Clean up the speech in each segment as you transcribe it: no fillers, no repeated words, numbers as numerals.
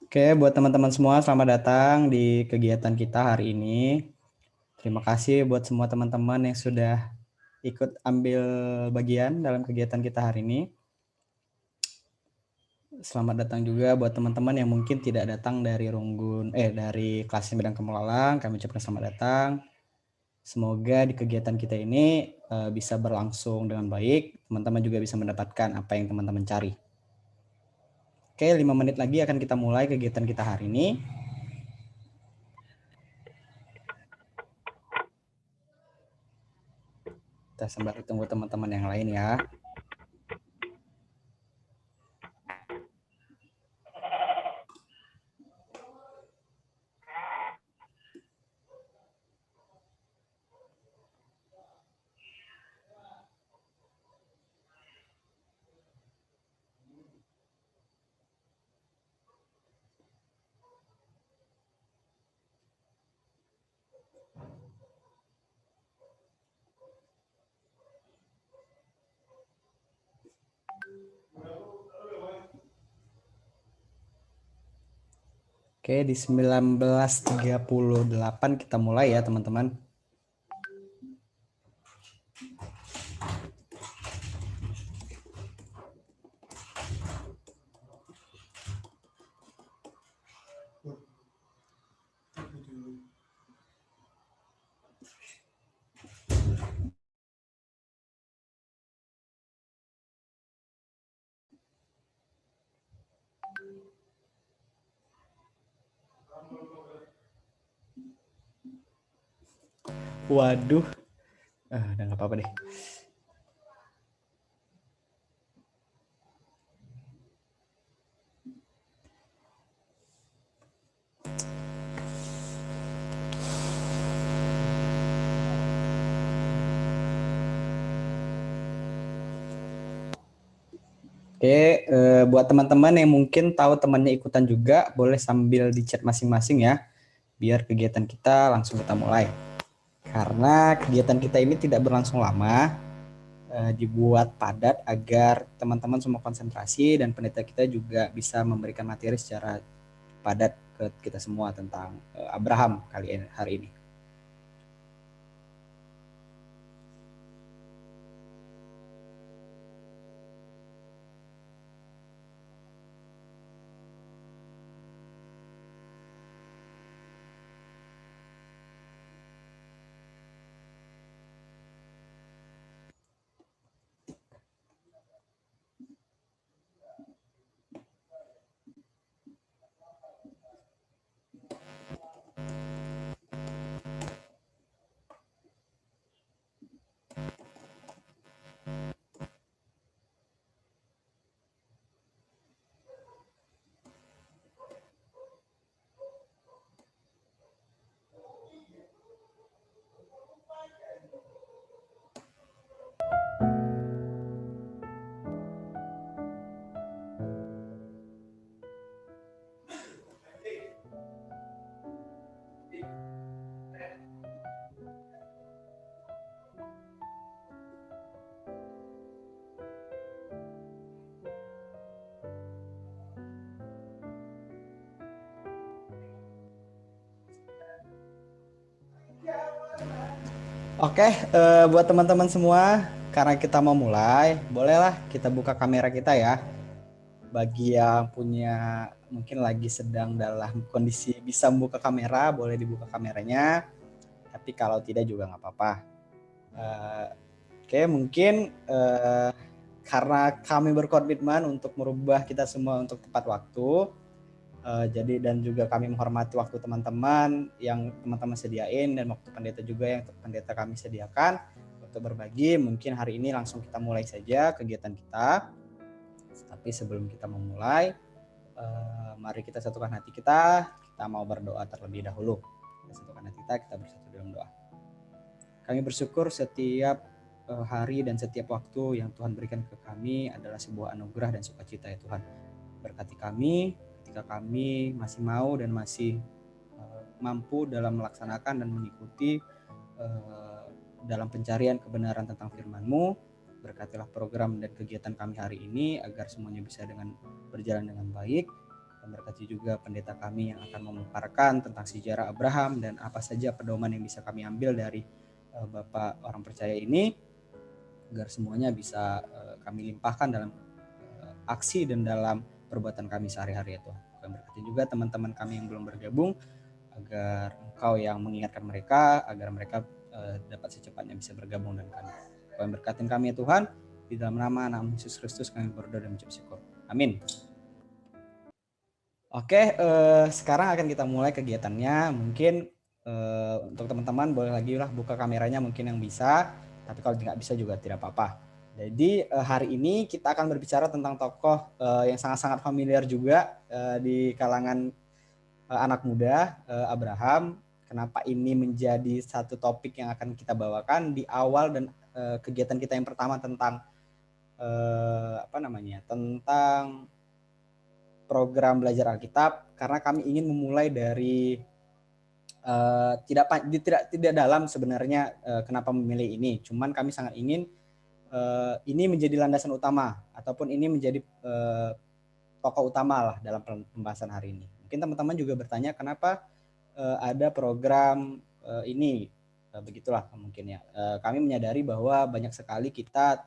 Oke, buat teman-teman semua, selamat datang di kegiatan kita hari ini. Terima kasih buat semua teman-teman yang sudah ikut ambil bagian dalam kegiatan kita hari ini. Selamat datang juga buat teman-teman yang mungkin tidak datang dari dari kelas Medan Kemulalang. Kami ucapkan selamat datang. Semoga di kegiatan kita ini bisa berlangsung dengan baik. Teman-teman juga bisa mendapatkan apa yang teman-teman cari. Oke, 5 menit lagi akan kita mulai kegiatan kita hari ini. Kita sembari tunggu teman-teman yang lain ya. Oke, di 1938 kita mulai ya, teman-teman. Waduh, udah nggak apa-apa deh. Oke, buat teman-teman yang mungkin tahu temannya ikutan juga, boleh sambil di chat masing-masing ya, biar kegiatan kita langsung kita mulai. Karena kegiatan kita ini tidak berlangsung lama, dibuat padat agar teman-teman semua konsentrasi dan pendeta kita juga bisa memberikan materi secara padat ke kita semua tentang Abraham hari ini. Oke, buat teman-teman semua, karena kita mau mulai, bolehlah kita buka kamera kita ya. Bagi yang punya mungkin lagi sedang dalam kondisi bisa membuka kamera, boleh dibuka kameranya. Tapi kalau tidak juga nggak apa-apa. Oke, mungkin karena kami berkomitmen untuk merubah kita semua untuk tepat waktu. Jadi dan juga kami menghormati waktu teman-teman yang teman-teman sediain dan waktu pendeta juga yang pendeta kami sediakan untuk berbagi. Mungkin hari ini langsung kita mulai saja kegiatan kita. Tapi sebelum kita memulai, mari kita satukan hati kita. Kita mau berdoa terlebih dahulu. Kita satukan hati kita bersatu dalam doa. Kami bersyukur setiap hari dan setiap waktu yang Tuhan berikan ke kami adalah sebuah anugerah dan sukacita ya Tuhan. Berkati kami ketika kami masih mau dan masih mampu dalam melaksanakan dan mengikuti dalam pencarian kebenaran tentang firman-Mu. Berkatilah program dan kegiatan kami hari ini agar semuanya bisa berjalan dengan baik. Kami berkati juga pendeta kami yang akan memaparkan tentang sejarah Abraham dan apa saja pedoman yang bisa kami ambil dari Bapak orang percaya ini, agar semuanya bisa kami limpahkan dalam aksi dan dalam perbuatan kami sehari-hari ya Tuhan. Kami berkati juga teman-teman kami yang belum bergabung, agar Engkau yang mengingatkan mereka, agar mereka dapat secepatnya bisa bergabung dengan kami. Kami berkatin kami ya Tuhan, di dalam nama anak Yesus Kristus kami berdoa dan mengucap syukur. Amin. Oke, sekarang akan kita mulai kegiatannya. Mungkin untuk teman-teman boleh lagi lah buka kameranya mungkin yang bisa, tapi kalau nggak bisa juga tidak apa-apa. Jadi hari ini kita akan berbicara tentang tokoh yang sangat-sangat familiar juga di kalangan anak muda, Abraham. Kenapa ini menjadi satu topik yang akan kita bawakan di awal dan kegiatan kita yang pertama tentang tentang program belajar Alkitab, karena kami ingin memulai dari tidak dalam sebenarnya kenapa memilih ini. Cuman kami sangat ingin ini menjadi landasan utama ataupun ini menjadi tokoh utama lah dalam pembahasan hari ini. Mungkin teman-teman juga bertanya kenapa ada program ini. Begitulah mungkin ya. Kami menyadari bahwa banyak sekali kita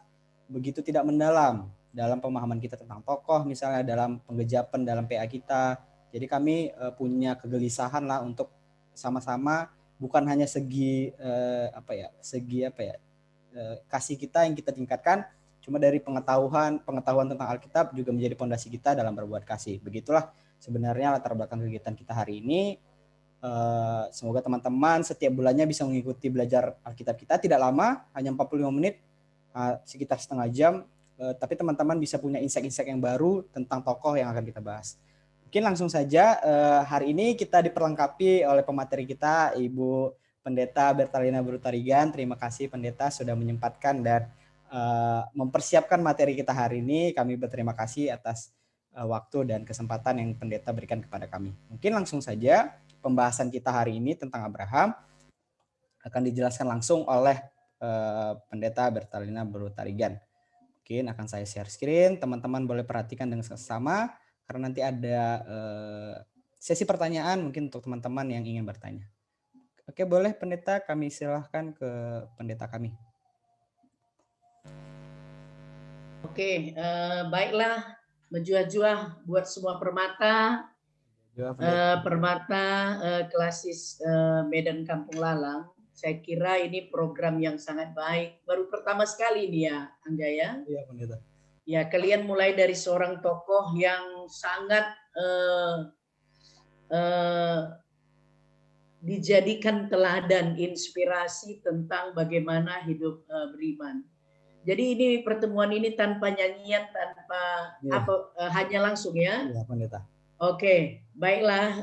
begitu tidak mendalam dalam pemahaman kita tentang tokoh, misalnya dalam penggejapan dalam PA kita. Jadi kami punya kegelisahan lah untuk sama-sama, bukan hanya segi kasih kita yang kita tingkatkan, cuma dari pengetahuan tentang Alkitab juga menjadi pondasi kita dalam berbuat kasih. Begitulah sebenarnya latar belakang kegiatan kita hari ini. Semoga teman-teman setiap bulannya bisa mengikuti belajar Alkitab kita, tidak lama, hanya 45 menit, sekitar setengah jam, tapi teman-teman bisa punya insight-insight yang baru tentang tokoh yang akan kita bahas. Mungkin langsung saja, hari ini kita diperlengkapi oleh pemateri kita, Ibu Pendeta Bertalina Brutarigan. Terima kasih Pendeta sudah menyempatkan dan mempersiapkan materi kita hari ini. Kami berterima kasih atas waktu dan kesempatan yang Pendeta berikan kepada kami. Mungkin langsung saja pembahasan kita hari ini tentang Abraham akan dijelaskan langsung oleh Pendeta Bertalina Brutarigan. Mungkin akan saya share screen, teman-teman boleh perhatikan dengan sesama, karena nanti ada sesi pertanyaan mungkin untuk teman-teman yang ingin bertanya. Oke, boleh Pendeta, kami silahkan ke Pendeta kami. Oke, baiklah, menjuah-juah buat semua permata, klasis Medan Kampung Lalang. Saya kira ini program yang sangat baik. Baru pertama sekali nih ya, Angga ya. Iya, Pendeta. Ya, kalian mulai dari seorang tokoh yang sangat dijadikan teladan, inspirasi tentang bagaimana hidup beriman. Jadi ini pertemuan ini tanpa nyanyian, tanpa hanya langsung ya. Iya, Pendeta. Oke, baiklah.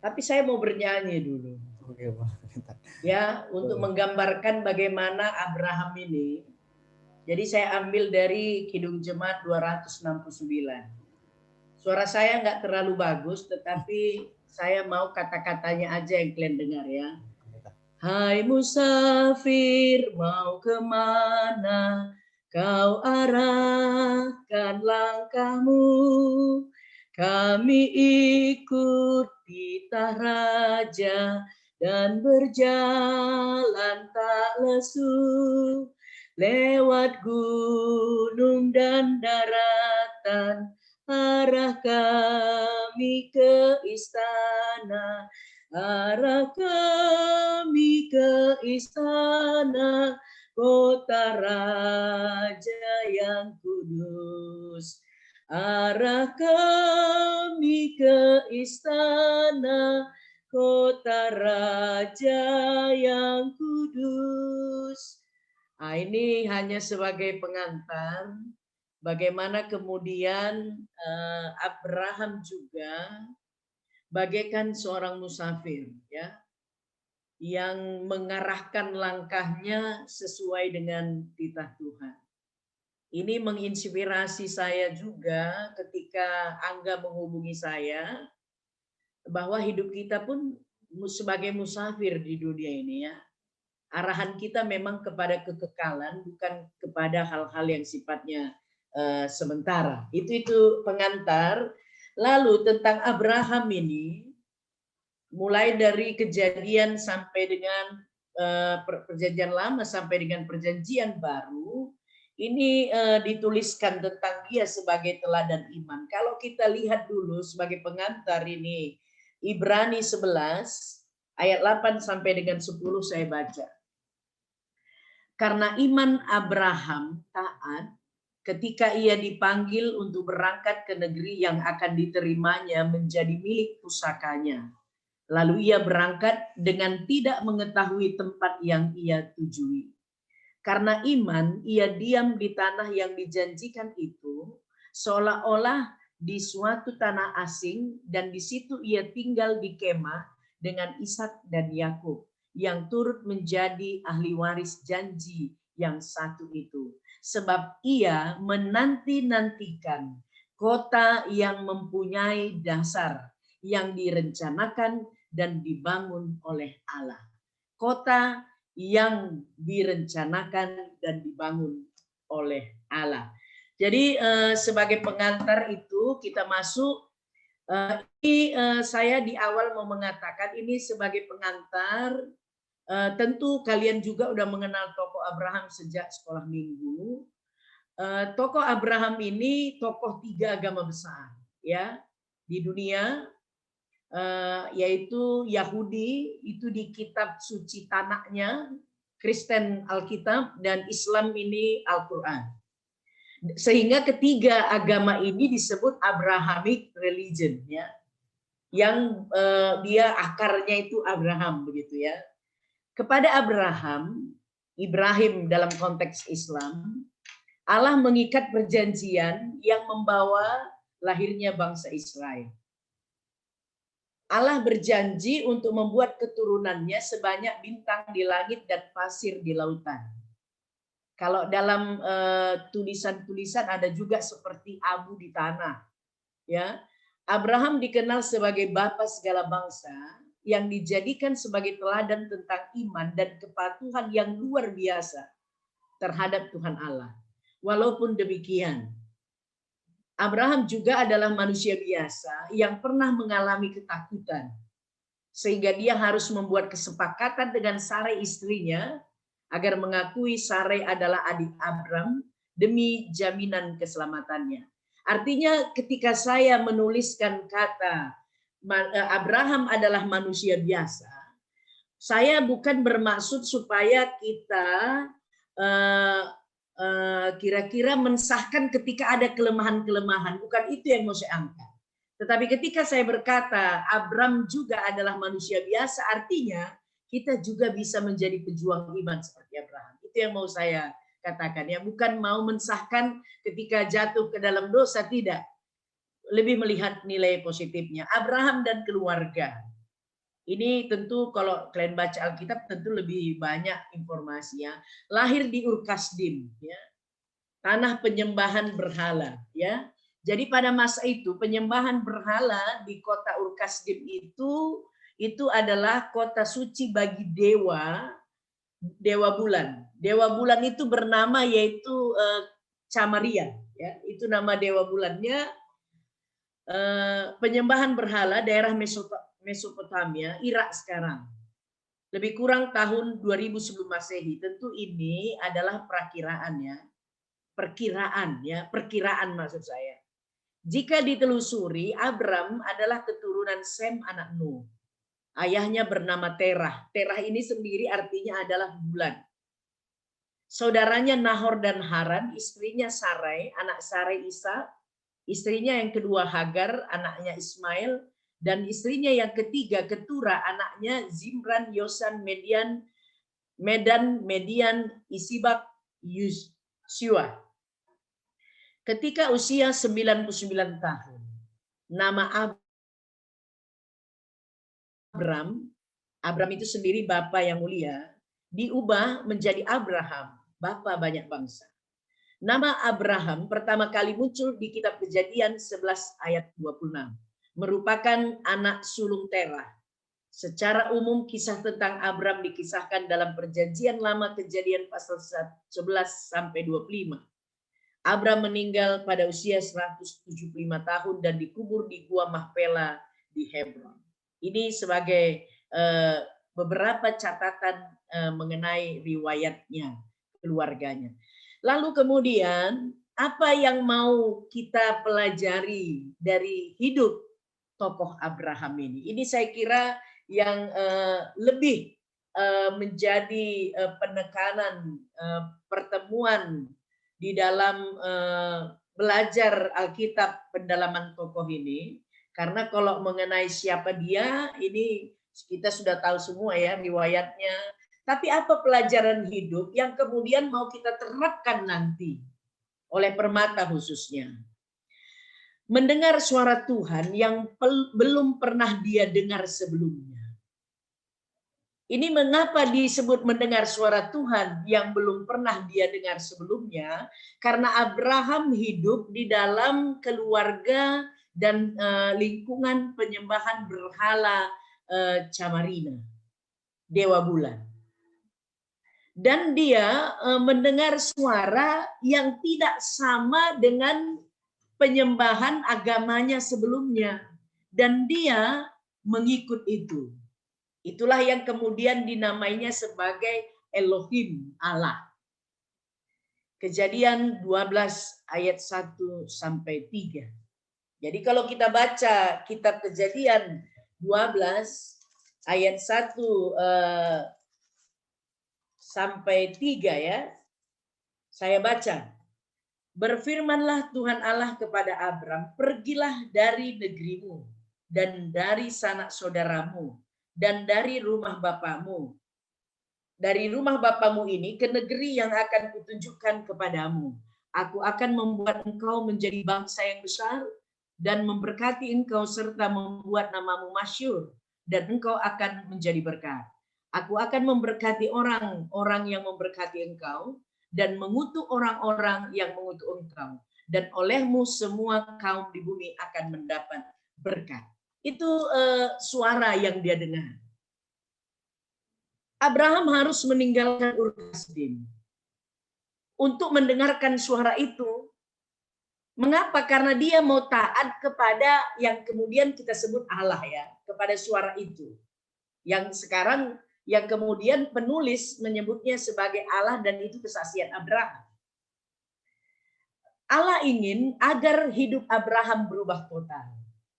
Tapi saya mau bernyanyi dulu. Oke, Pendeta. Ya, untuk menggambarkan bagaimana Abraham ini. Jadi saya ambil dari Kidung Jemaat 269. Suara saya nggak terlalu bagus, tetapi saya mau kata-katanya aja yang kalian dengar ya. Hai musafir, mau kemana? Kau arahkan langkahmu. Kami ikut titah raja dan berjalan tak lesu. Lewat gunung dan daratan, arah kami ke istana. Arah kami ke istana, kota raja yang kudus. Arah kami ke istana, kota raja yang kudus. Nah, ini hanya sebagai pengantar bagaimana kemudian Abraham juga bagaikan seorang musafir ya, yang mengarahkan langkahnya sesuai dengan titah Tuhan. Ini menginspirasi saya juga ketika Angga menghubungi saya bahwa hidup kita pun sebagai musafir di dunia ini ya. Arahan kita memang kepada kekekalan, bukan kepada hal-hal yang sifatnya sementara. Itu pengantar. Lalu tentang Abraham ini, mulai dari kejadian sampai dengan perjanjian lama sampai dengan perjanjian baru, ini dituliskan tentang dia sebagai teladan iman. Kalau kita lihat dulu sebagai pengantar ini, Ibrani 11 ayat 8 sampai dengan 10 saya baca. Karena iman Abraham taat ketika ia dipanggil untuk berangkat ke negeri yang akan diterimanya menjadi milik pusakanya. Lalu ia berangkat dengan tidak mengetahui tempat yang ia tujui. Karena iman, ia diam di tanah yang dijanjikan itu, seolah-olah di suatu tanah asing, dan di situ ia tinggal di kemah dengan Ishak dan Yakub, yang turut menjadi ahli waris janji yang satu itu. Sebab ia menanti-nantikan kota yang mempunyai dasar, yang direncanakan dan dibangun oleh Allah. Kota yang direncanakan dan dibangun oleh Allah. Jadi sebagai pengantar itu kita masuk. Saya di awal mau mengatakan ini sebagai pengantar. Tentu kalian juga udah mengenal tokoh Abraham sejak sekolah minggu. Tokoh Abraham ini tokoh 3 agama besar ya di dunia. Yaitu Yahudi itu di kitab suci tanaknya, Kristen Alkitab, dan Islam ini Al-Quran. Sehingga ketiga agama ini disebut Abrahamic religion ya, yang dia akarnya itu Abraham begitu ya. Kepada Abraham, Ibrahim dalam konteks Islam, Allah mengikat perjanjian yang membawa lahirnya bangsa Israel. Allah berjanji untuk membuat keturunannya sebanyak bintang di langit dan pasir di lautan. Kalau dalam tulisan-tulisan ada juga seperti abu di tanah. Ya, Abraham dikenal sebagai bapa segala bangsa yang dijadikan sebagai teladan tentang iman dan kepatuhan yang luar biasa terhadap Tuhan Allah. Walaupun demikian, Abraham juga adalah manusia biasa yang pernah mengalami ketakutan. Sehingga dia harus membuat kesepakatan dengan Sarai istrinya agar mengakui Sarai adalah adik Abram demi jaminan keselamatannya. Artinya ketika saya menuliskan kata Abraham adalah manusia biasa, saya bukan bermaksud supaya kita kira-kira mensahkan ketika ada kelemahan-kelemahan. Bukan itu yang mau saya angkat. Tetapi ketika saya berkata Abram juga adalah manusia biasa, artinya kita juga bisa menjadi pejuang iman seperti Abraham. Itu yang mau saya katakan ya, bukan mau mensahkan ketika jatuh ke dalam dosa, tidak. Lebih melihat nilai positifnya. Abraham dan keluarga. Ini tentu kalau kalian baca Alkitab tentu lebih banyak informasinya. Lahir di Ur-Kasdim, ya, tanah penyembahan berhala. Ya, jadi pada masa itu penyembahan berhala di kota Ur-Kasdim itu adalah kota suci bagi dewa bulan. Dewa bulan itu bernama yaitu Camarian. Ya, itu nama dewa bulannya. Penyembahan berhala daerah Mesopotamia, Irak sekarang. Lebih kurang tahun 2000 sebelum Masehi. Tentu ini adalah perakiraannya. Perkiraan maksud saya. Jika ditelusuri, Abram adalah keturunan Sem anak Nuh. Ayahnya bernama Terah. Terah ini sendiri artinya adalah bulan. Saudaranya Nahor dan Haran, istrinya Sarai, anak Sarai Ishak, istrinya yang kedua Hagar, anaknya Ismail, dan istrinya yang ketiga Ketura, anaknya Zimran, Yosan, Medan, Median, Isibak, Yusua. Ketika usia 99 tahun, nama Abram itu sendiri Bapa yang mulia, diubah menjadi Abraham, Bapa banyak bangsa. Nama Abraham pertama kali muncul di kitab Kejadian 11 ayat 26. Merupakan anak sulung Terah. Secara umum kisah tentang Abram dikisahkan dalam Perjanjian Lama Kejadian pasal 11 sampai 25. Abram meninggal pada usia 175 tahun dan dikubur di Gua Mahpela di Hebron. Ini sebagai beberapa catatan mengenai riwayatnya, keluarganya. Lalu kemudian apa yang mau kita pelajari dari hidup tokoh Abraham ini? Ini saya kira yang lebih menjadi penekanan pertemuan di dalam belajar Alkitab pendalaman tokoh ini, karena kalau mengenai siapa dia ini kita sudah tahu semua ya riwayatnya, tapi apa pelajaran hidup yang kemudian mau kita terapkan nanti oleh Permata khususnya. Mendengar suara Tuhan yang belum pernah dia dengar sebelumnya. Ini mengapa disebut mendengar suara Tuhan yang belum pernah dia dengar sebelumnya? Karena Abraham hidup di dalam keluarga dan lingkungan penyembahan berhala Camarina, dewa bulan. Dan dia mendengar suara yang tidak sama dengan penyembahan agamanya sebelumnya. Dan dia mengikut itu. Itulah yang kemudian dinamainya sebagai Elohim, Allah. Kejadian 12 ayat 1 sampai 3. Jadi kalau kita baca kitab Kejadian 12 ayat 1 sampai 3 ya. Saya baca. Berfirmanlah Tuhan Allah kepada Abram, pergilah dari negerimu dan dari sanak saudaramu dan dari rumah bapamu. Dari rumah bapamu ini ke negeri yang akan kutunjukkan kepadamu. Aku akan membuat engkau menjadi bangsa yang besar dan memberkati engkau serta membuat namamu masyhur dan engkau akan menjadi berkat. Aku akan memberkati orang-orang yang memberkati engkau dan mengutuk orang-orang yang mengutuk engkau. Dan olehmu semua kaum di bumi akan mendapat berkat. Itu suara yang dia dengar. Abraham harus meninggalkan Ur Kasdim untuk mendengarkan suara itu. Mengapa? Karena dia mau taat kepada yang kemudian kita sebut Allah ya, kepada suara itu. Yang sekarang yang kemudian penulis menyebutnya sebagai Allah dan itu kesaksian Abraham. Allah ingin agar hidup Abraham berubah total.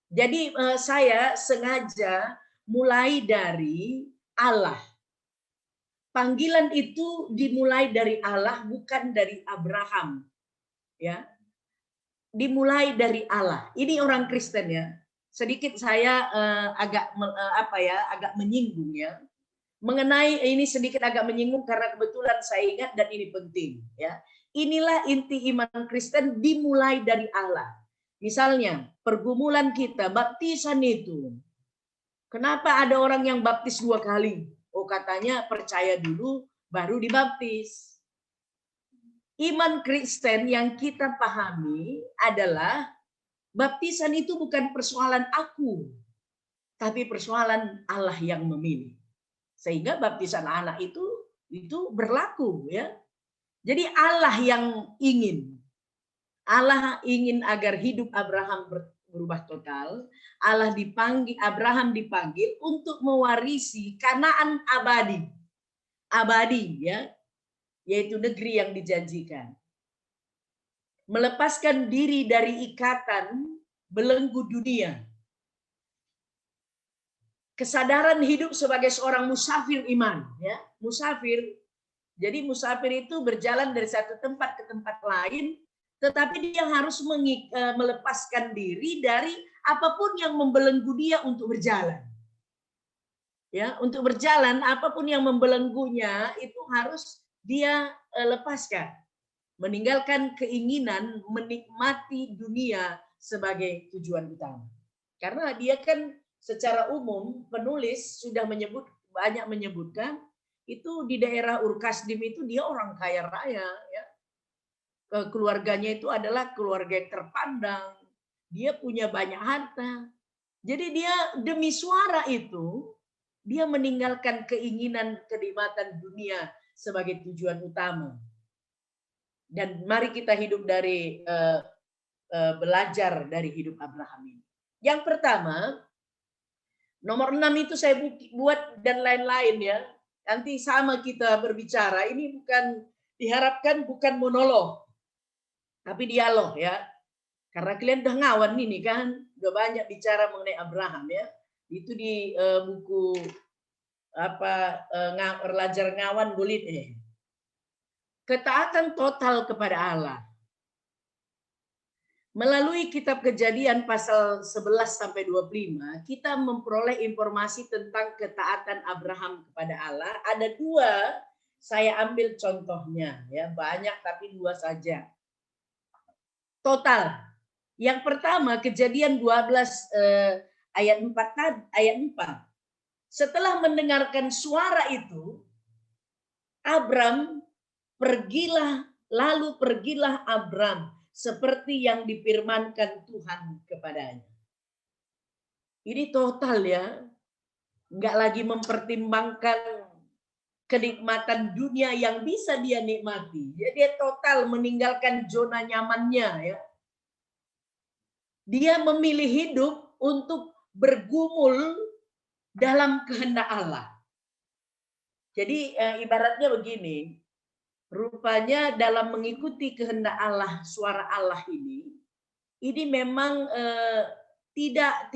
Jadi saya sengaja mulai dari Allah. Panggilan itu dimulai dari Allah, bukan dari Abraham. Ya. Dimulai dari Allah. Ini orang Kristen ya. Sedikit saya agak menyinggung ya. Mengenai ini sedikit agak menyinggung karena kebetulan saya ingat dan ini penting ya. Inilah inti iman Kristen dimulai dari Allah. Misalnya, pergumulan kita baptisan itu. Kenapa ada orang yang baptis 2 kali? Oh, katanya percaya dulu baru dibaptis. Iman Kristen yang kita pahami adalah baptisan itu bukan persoalan aku, tapi persoalan Allah yang memilih. Sehingga baptisan anak itu berlaku ya. Jadi Allah yang ingin. Allah ingin agar hidup Abraham berubah total. Abraham dipanggil untuk mewarisi Kanaan abadi. Abadi ya, yaitu negeri yang dijanjikan. Melepaskan diri dari ikatan belenggu dunia. Kesadaran hidup sebagai seorang musafir iman, ya, musafir. Jadi musafir itu berjalan dari satu tempat ke tempat lain, tetapi dia harus melepaskan diri dari apapun yang membelenggu dia untuk berjalan. Ya, untuk berjalan apapun yang membelenggunya itu harus dia lepaskan. Meninggalkan keinginan menikmati dunia sebagai tujuan utama. Karena dia kan secara umum penulis sudah banyak menyebutkan itu di daerah Ur Kasdim itu dia orang kaya raya ya. Keluarganya itu adalah keluarga yang terpandang. Dia punya banyak harta. Jadi dia demi suara itu dia meninggalkan keinginan kenikmatan dunia sebagai tujuan utama. Dan mari kita hidup dari belajar dari hidup Abraham ini. Yang pertama, nomor 6 itu saya buat dan lain-lain ya. Nanti sama kita berbicara. Ini diharapkan bukan monolog, tapi dialog ya. Karena kalian udah ngawan ini kan, udah banyak bicara mengenai Abraham ya. Itu di buku Belajar Ngawan Gulit. Ketaatan total kepada Allah. Melalui kitab Kejadian pasal 11 sampai 25, kita memperoleh informasi tentang ketaatan Abraham kepada Allah. Ada 2, saya ambil contohnya ya, banyak tapi 2 saja. Total. Yang pertama Kejadian 12 ayat 4. Setelah mendengarkan suara itu, pergilah Abram seperti yang difirmankan Tuhan kepadanya. Ini total ya, nggak lagi mempertimbangkan kenikmatan dunia yang bisa dia nikmati. Ya, dia total meninggalkan zona nyamannya ya. Dia memilih hidup untuk bergumul dalam kehendak Allah. Jadi ibaratnya begini, rupanya dalam mengikuti kehendak Allah, suara Allah ini memang tidak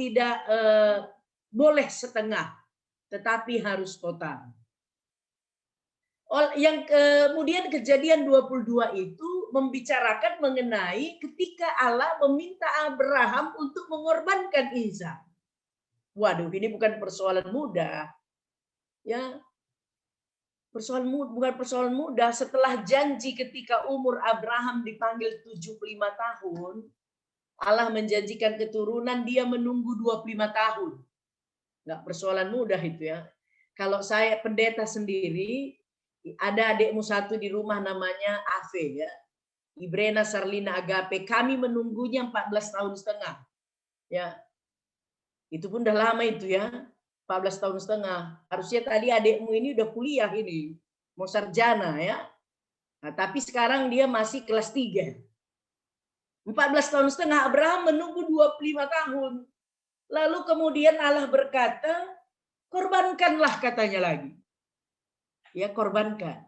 boleh setengah, tetapi harus total. Yang kemudian Kejadian 22 itu membicarakan mengenai ketika Allah meminta Abraham untuk mengorbankan Ishak. Waduh, ini bukan persoalan mudah. Ya. Bukan persoalan mudah. Setelah janji ketika umur Abraham dipanggil 75 tahun, Allah menjanjikan keturunan, dia menunggu 25 tahun. Nggak persoalan mudah itu ya. Kalau saya pendeta sendiri, ada adikmu satu di rumah namanya Ave ya. Ibrena Sarlina Agape, kami menunggunya 14 tahun setengah. Ya. Itu pun udah lama itu ya. 14 tahun setengah. Harusnya tadi adikmu ini udah kuliah ini. Mau sarjana ya. Nah, tapi sekarang dia masih kelas 3. 14 tahun setengah, Abraham menunggu 25 tahun. Lalu kemudian Allah berkata, korbankanlah katanya lagi. Ya, korbankan.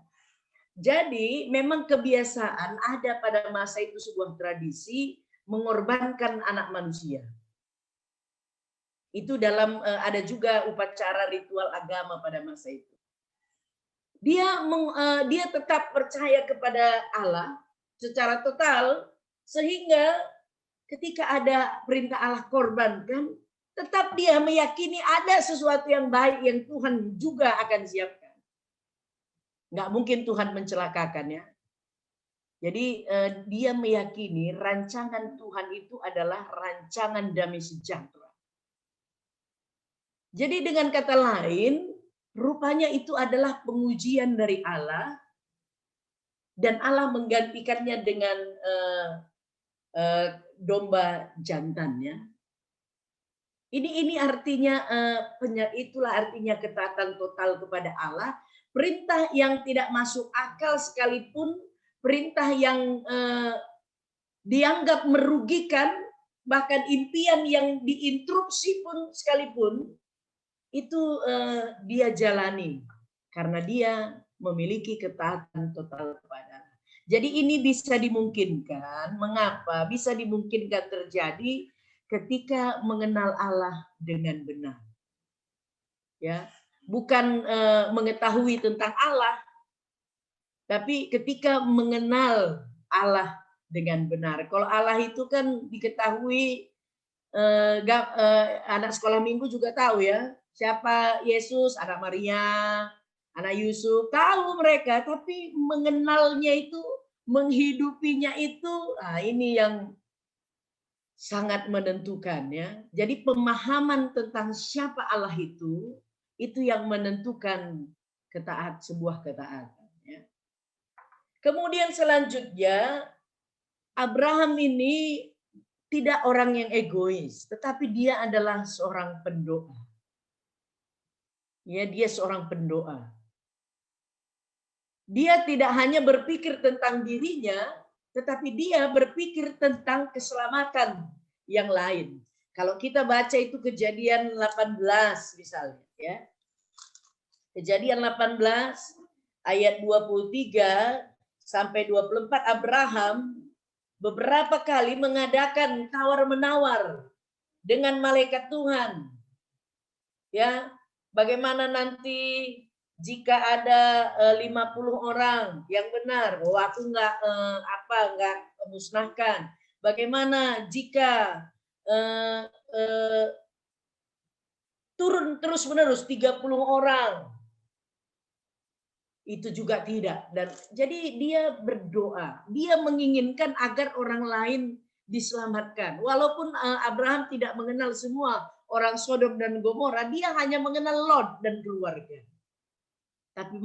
Jadi memang kebiasaan ada pada masa itu sebuah tradisi mengorbankan anak manusia. Itu dalam ada juga upacara ritual agama pada masa itu. Dia tetap percaya kepada Allah secara total sehingga ketika ada perintah Allah korbankan, tetap dia meyakini ada sesuatu yang baik yang Tuhan juga akan siapkan. Nggak mungkin Tuhan mencelakakan ya. Jadi dia meyakini rancangan Tuhan itu adalah rancangan damai sejahtera. Jadi dengan kata lain, rupanya itu adalah pengujian dari Allah dan Allah menggantikannya dengan domba jantannya. Ini artinya itulah artinya ketaatan total kepada Allah. Perintah yang tidak masuk akal sekalipun, perintah yang dianggap merugikan, bahkan impian yang diinterupsi pun sekalipun, itu dia jalani karena dia memiliki ketaatan total kepada Allah. Jadi ini bisa dimungkinkan. Mengapa bisa dimungkinkan terjadi ketika mengenal Allah dengan benar? Ya, bukan mengetahui tentang Allah, tapi ketika mengenal Allah dengan benar. Kalau Allah itu kan diketahui, anak sekolah minggu juga tahu ya. Siapa Yesus, anak Maria, anak Yusuf, tahu mereka, tapi mengenalnya itu, menghidupinya itu, ini yang sangat menentukan ya. Jadi pemahaman tentang siapa Allah itu yang menentukan sebuah ketaatan. Ya. Kemudian selanjutnya, Abraham ini tidak orang yang egois, tetapi dia adalah seorang pendoa. Ya, dia seorang pendoa. Dia tidak hanya berpikir tentang dirinya, tetapi dia berpikir tentang keselamatan yang lain. Kalau kita baca itu Kejadian 18 misalnya, ya. Kejadian 18 ayat 23 sampai 24, Abraham beberapa kali mengadakan tawar-menawar dengan malaikat Tuhan. Ya, bagaimana nanti jika ada 50 orang yang benar, aku nggak musnahkan. Bagaimana jika turun terus-menerus 30 orang? Itu juga tidak. Dan jadi dia berdoa, dia menginginkan agar orang lain diselamatkan. Walaupun Abraham tidak mengenal semua orang Sodom dan Gomora, dia hanya mengenal Lot dan keluarga. Tapi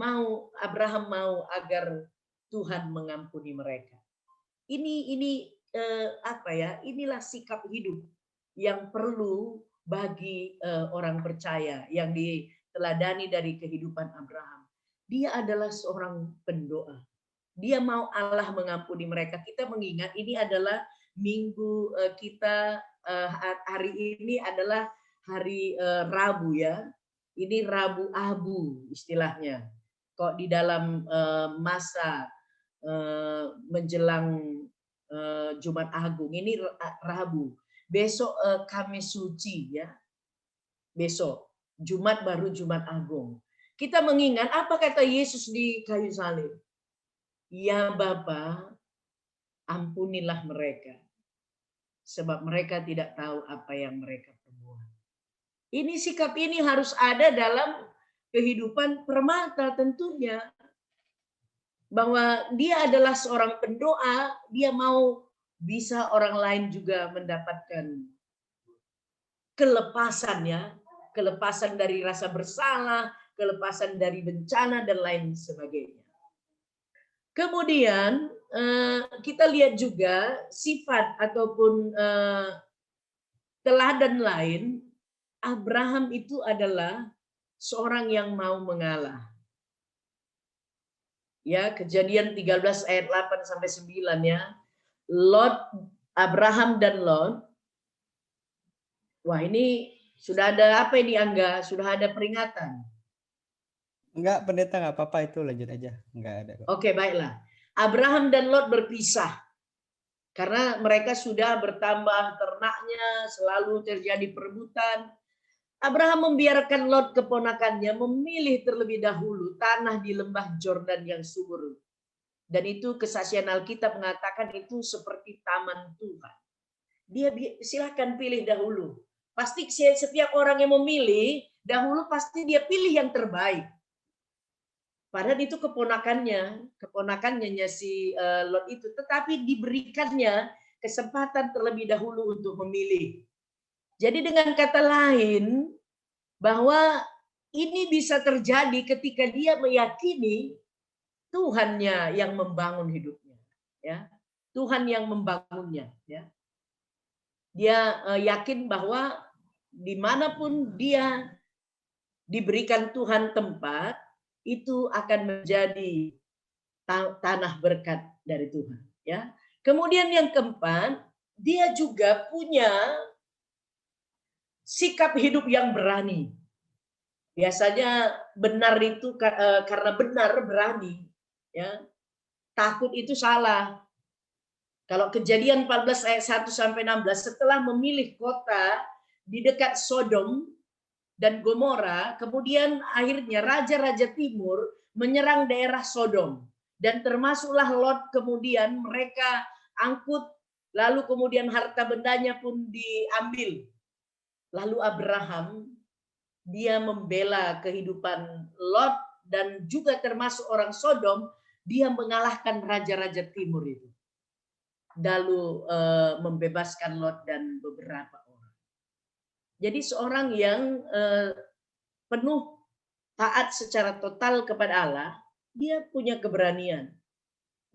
Abraham mau agar Tuhan mengampuni mereka. Ini apa ya? Inilah sikap hidup yang perlu bagi orang percaya yang diteladani dari kehidupan Abraham. Dia adalah seorang pendoa. Dia mau Allah mengampuni mereka. Kita mengingat ini adalah minggu kita hari ini adalah hari Rabu, ya. Ini Rabu Abu istilahnya. Kok di dalam masa menjelang Jumat Agung ini Rabu. Besok Kamis Suci, ya. Besok Jumat baru Jumat Agung. Kita mengingat apa kata Yesus di kayu salib. Ya Bapa, ampunilah mereka, sebab mereka tidak tahu apa yang mereka perbuat. Ini sikap ini harus ada dalam kehidupan permata tentunya. Bahwa dia adalah seorang pendoa, dia mau bisa orang lain juga mendapatkan kelepasannya, kelepasan dari rasa bersalah, kelepasan dari bencana dan lain sebagainya. Kemudian kita lihat juga sifat ataupun teladan lain. Abraham itu adalah seorang yang mau mengalah. Ya, Kejadian 13 ayat 8 sampai 9, ya. Abraham dan Lot. Wah, ini sudah ada apa ini, Angga? Sudah ada peringatan. Enggak, pendeta, enggak apa-apa, itu lanjut aja. Enggak ada. Oke, baiklah. Abraham dan Lot berpisah. Karena mereka sudah bertambah ternaknya, selalu terjadi perebutan. Abraham membiarkan Lot keponakannya memilih terlebih dahulu tanah di lembah Jordan yang subur. Dan itu kesaksian Alkitab mengatakan itu seperti taman Tuhan. Dia silakan pilih dahulu. Pasti setiap orang yang memilih dahulu pasti dia pilih yang terbaik. Padahal itu keponakannya si Lot itu, tetapi diberikannya kesempatan terlebih dahulu untuk memilih. Jadi dengan kata lain, bahwa ini bisa terjadi ketika dia meyakini Tuhannya yang membangun hidupnya, ya. Tuhan yang membangunnya, ya. Dia yakin bahwa dimanapun dia diberikan Tuhan tempat, itu akan menjadi tanah berkat dari Tuhan, ya. Kemudian yang keempat, dia juga punya sikap hidup yang berani. Biasanya benar itu karena benar berani, ya. Takut itu salah. Kalau Kejadian 14 ayat 1 sampai 16, setelah memilih kota di dekat Sodom dan Gomora, kemudian akhirnya raja-raja timur menyerang daerah Sodom, dan termasuklah Lot. Kemudian mereka angkut, lalu kemudian harta bendanya pun diambil. Lalu Abraham, dia membela kehidupan Lot dan juga termasuk orang Sodom. Dia mengalahkan raja-raja timur itu, lalu membebaskan Lot dan beberapa orang. Jadi seorang yang penuh taat secara total kepada Allah, dia punya keberanian.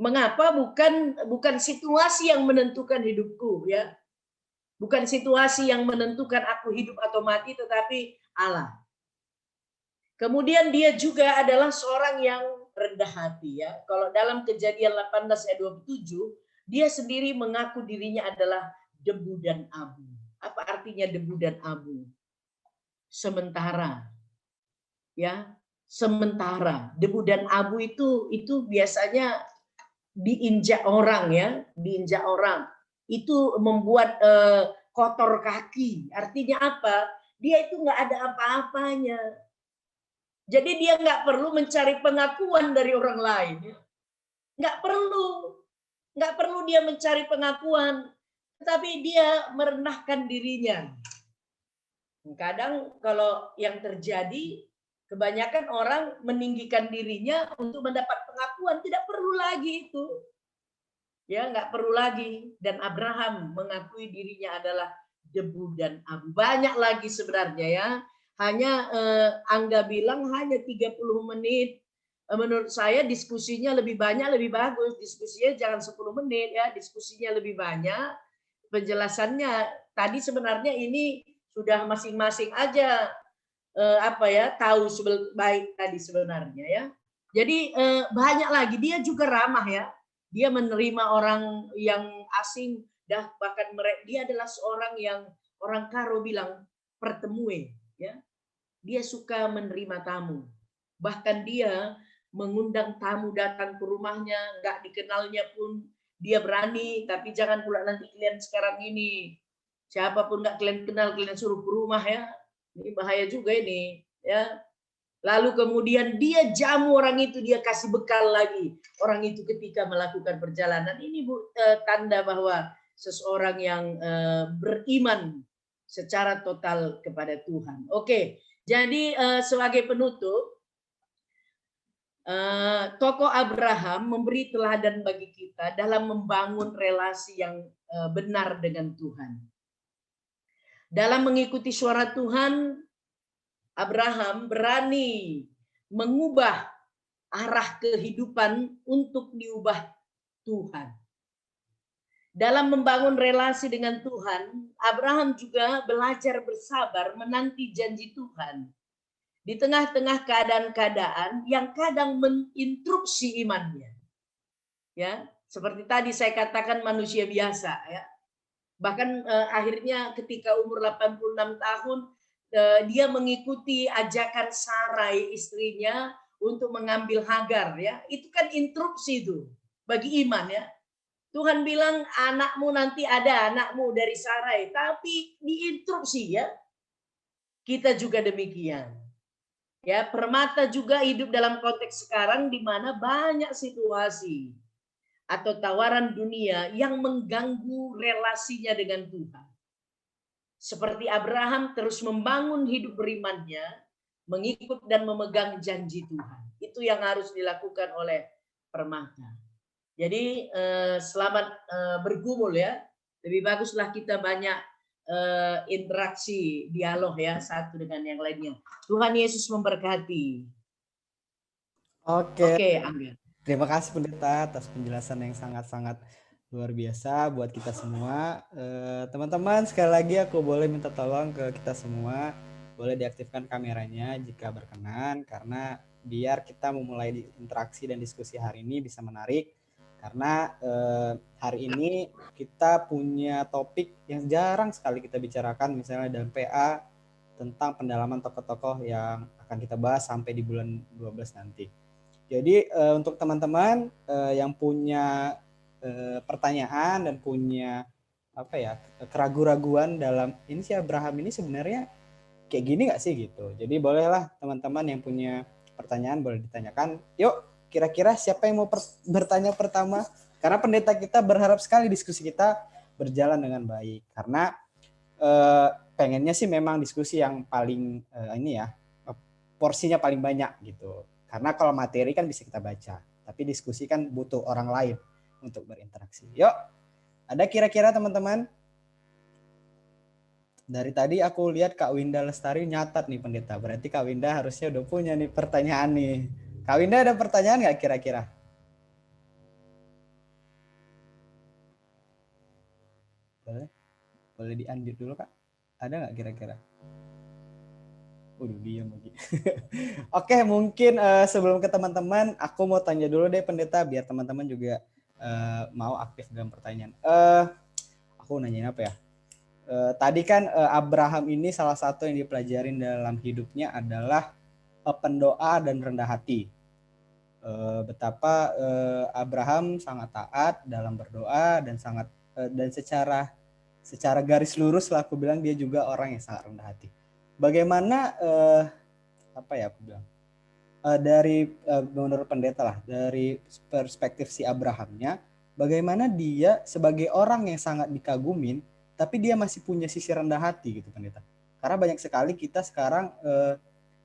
Mengapa? Bukan situasi yang menentukan hidupku, ya. Bukan situasi yang menentukan aku hidup atau mati, tetapi Allah. Kemudian dia juga adalah seorang yang rendah hati ya. Kalau dalam Kejadian 18 ayat 27, dia sendiri mengaku dirinya adalah debu dan abu. Apa artinya debu dan abu? Sementara. Ya, sementara. Debu dan abu itu biasanya diinjak orang ya, diinjak orang. Itu membuat kotor kaki. Artinya apa? Dia itu nggak ada apa-apanya. Jadi dia nggak perlu mencari pengakuan dari orang lain. Ya. Nggak perlu dia mencari pengakuan, tetapi dia merendahkan dirinya. Kadang kalau yang terjadi, kebanyakan orang meninggikan dirinya untuk mendapat pengakuan, tidak perlu lagi itu. Ya, nggak perlu lagi. Dan Abraham mengakui dirinya adalah debu dan abu. Banyak lagi sebenarnya ya. Hanya Angga bilang hanya 30 menit. Menurut saya diskusinya lebih banyak, lebih bagus. Diskusinya jangan 10 menit ya, diskusinya lebih banyak. Penjelasannya tadi sebenarnya ini sudah masing-masing aja tahu baik tadi sebenarnya ya. Jadi banyak lagi, dia juga ramah ya. Dia menerima orang yang asing, bahkan dia adalah seorang yang orang Karo bilang pertemue ya. Dia suka menerima tamu. Bahkan dia mengundang tamu datang ke rumahnya, nggak dikenalnya pun dia berani, tapi jangan pula nanti kalian sekarang ini siapapun nggak kalian kenal kalian suruh ke rumah ya. Ini bahaya juga ini ya. Lalu kemudian dia jamu orang itu, dia kasih bekal lagi orang itu ketika melakukan perjalanan. Ini tanda bahwa seseorang yang beriman secara total kepada Tuhan. Oke, jadi sebagai penutup, tokoh Abraham memberi teladan bagi kita dalam membangun relasi yang benar dengan Tuhan. Dalam mengikuti suara Tuhan, Abraham berani mengubah arah kehidupan untuk diubah Tuhan. Dalam membangun relasi dengan Tuhan, Abraham juga belajar bersabar menanti janji Tuhan. Di tengah-tengah keadaan-keadaan yang kadang menginterupsi imannya. Ya, seperti tadi saya katakan manusia biasa ya. Bahkan akhirnya ketika umur 86 tahun dia mengikuti ajakan Sarai istrinya untuk mengambil Hagar ya. Itu kan interupsi itu bagi iman ya. Tuhan bilang anakmu nanti ada anakmu dari Sarai, tapi diinterupsi ya. Kita juga demikian. Ya, permata juga hidup dalam konteks sekarang di mana banyak situasi atau tawaran dunia yang mengganggu relasinya dengan Tuhan. Seperti Abraham terus membangun hidup berimannya, mengikut dan memegang janji Tuhan. Itu yang harus dilakukan oleh permata. Jadi selamat bergumul ya. Lebih baguslah kita banyak interaksi, dialog ya satu dengan yang lainnya. Tuhan Yesus memberkati. Oke, Angga. terima kasih Pendeta atas penjelasan yang sangat-sangat luar biasa buat kita semua. Teman-teman, sekali lagi aku boleh minta tolong ke kita semua, boleh diaktifkan kameranya jika berkenan, karena biar kita memulai interaksi dan diskusi hari ini bisa menarik. Karena hari ini kita punya topik yang jarang sekali kita bicarakan, misalnya dalam PA tentang pendalaman tokoh-tokoh yang akan kita bahas sampai di bulan 12 nanti. Jadi untuk teman-teman yang punya pertanyaan dan punya keraguan-raguan dalam ini si Abraham ini sebenarnya kayak gini nggak sih gitu. Jadi bolehlah teman-teman yang punya pertanyaan boleh ditanyakan. Yuk, kira-kira siapa yang mau bertanya pertama? Karena pendeta kita berharap sekali diskusi kita berjalan dengan baik. Karena pengennya sih memang diskusi yang paling porsinya paling banyak gitu. Karena kalau materi kan bisa kita baca, tapi diskusi kan butuh orang lain untuk berinteraksi. Yuk, ada kira-kira teman-teman? Dari tadi aku lihat Kak Winda Lestari nyatat nih Pendeta. Berarti Kak Winda harusnya udah punya nih pertanyaan nih. Kak Winda ada pertanyaan nggak kira-kira? Boleh di unmute dulu Kak. Ada nggak kira-kira? Udah diam lagi. Oke, mungkin sebelum ke teman-teman, aku mau tanya dulu deh pendeta, biar teman-teman juga mau aktif dalam pertanyaan. Aku nanyain apa ya? Tadi kan Abraham ini salah satu yang dipelajarin dalam hidupnya adalah pendoa dan rendah hati. Betapa Abraham sangat taat dalam berdoa dan sangat dan secara garis lurus lah aku bilang dia juga orang yang sangat rendah hati. Bagaimana apa ya aku bilang dari menurut pendeta lah, dari perspektif si Abrahamnya, bagaimana dia sebagai orang yang sangat dikagumin tapi dia masih punya sisi rendah hati gitu pendeta. Karena banyak sekali kita sekarang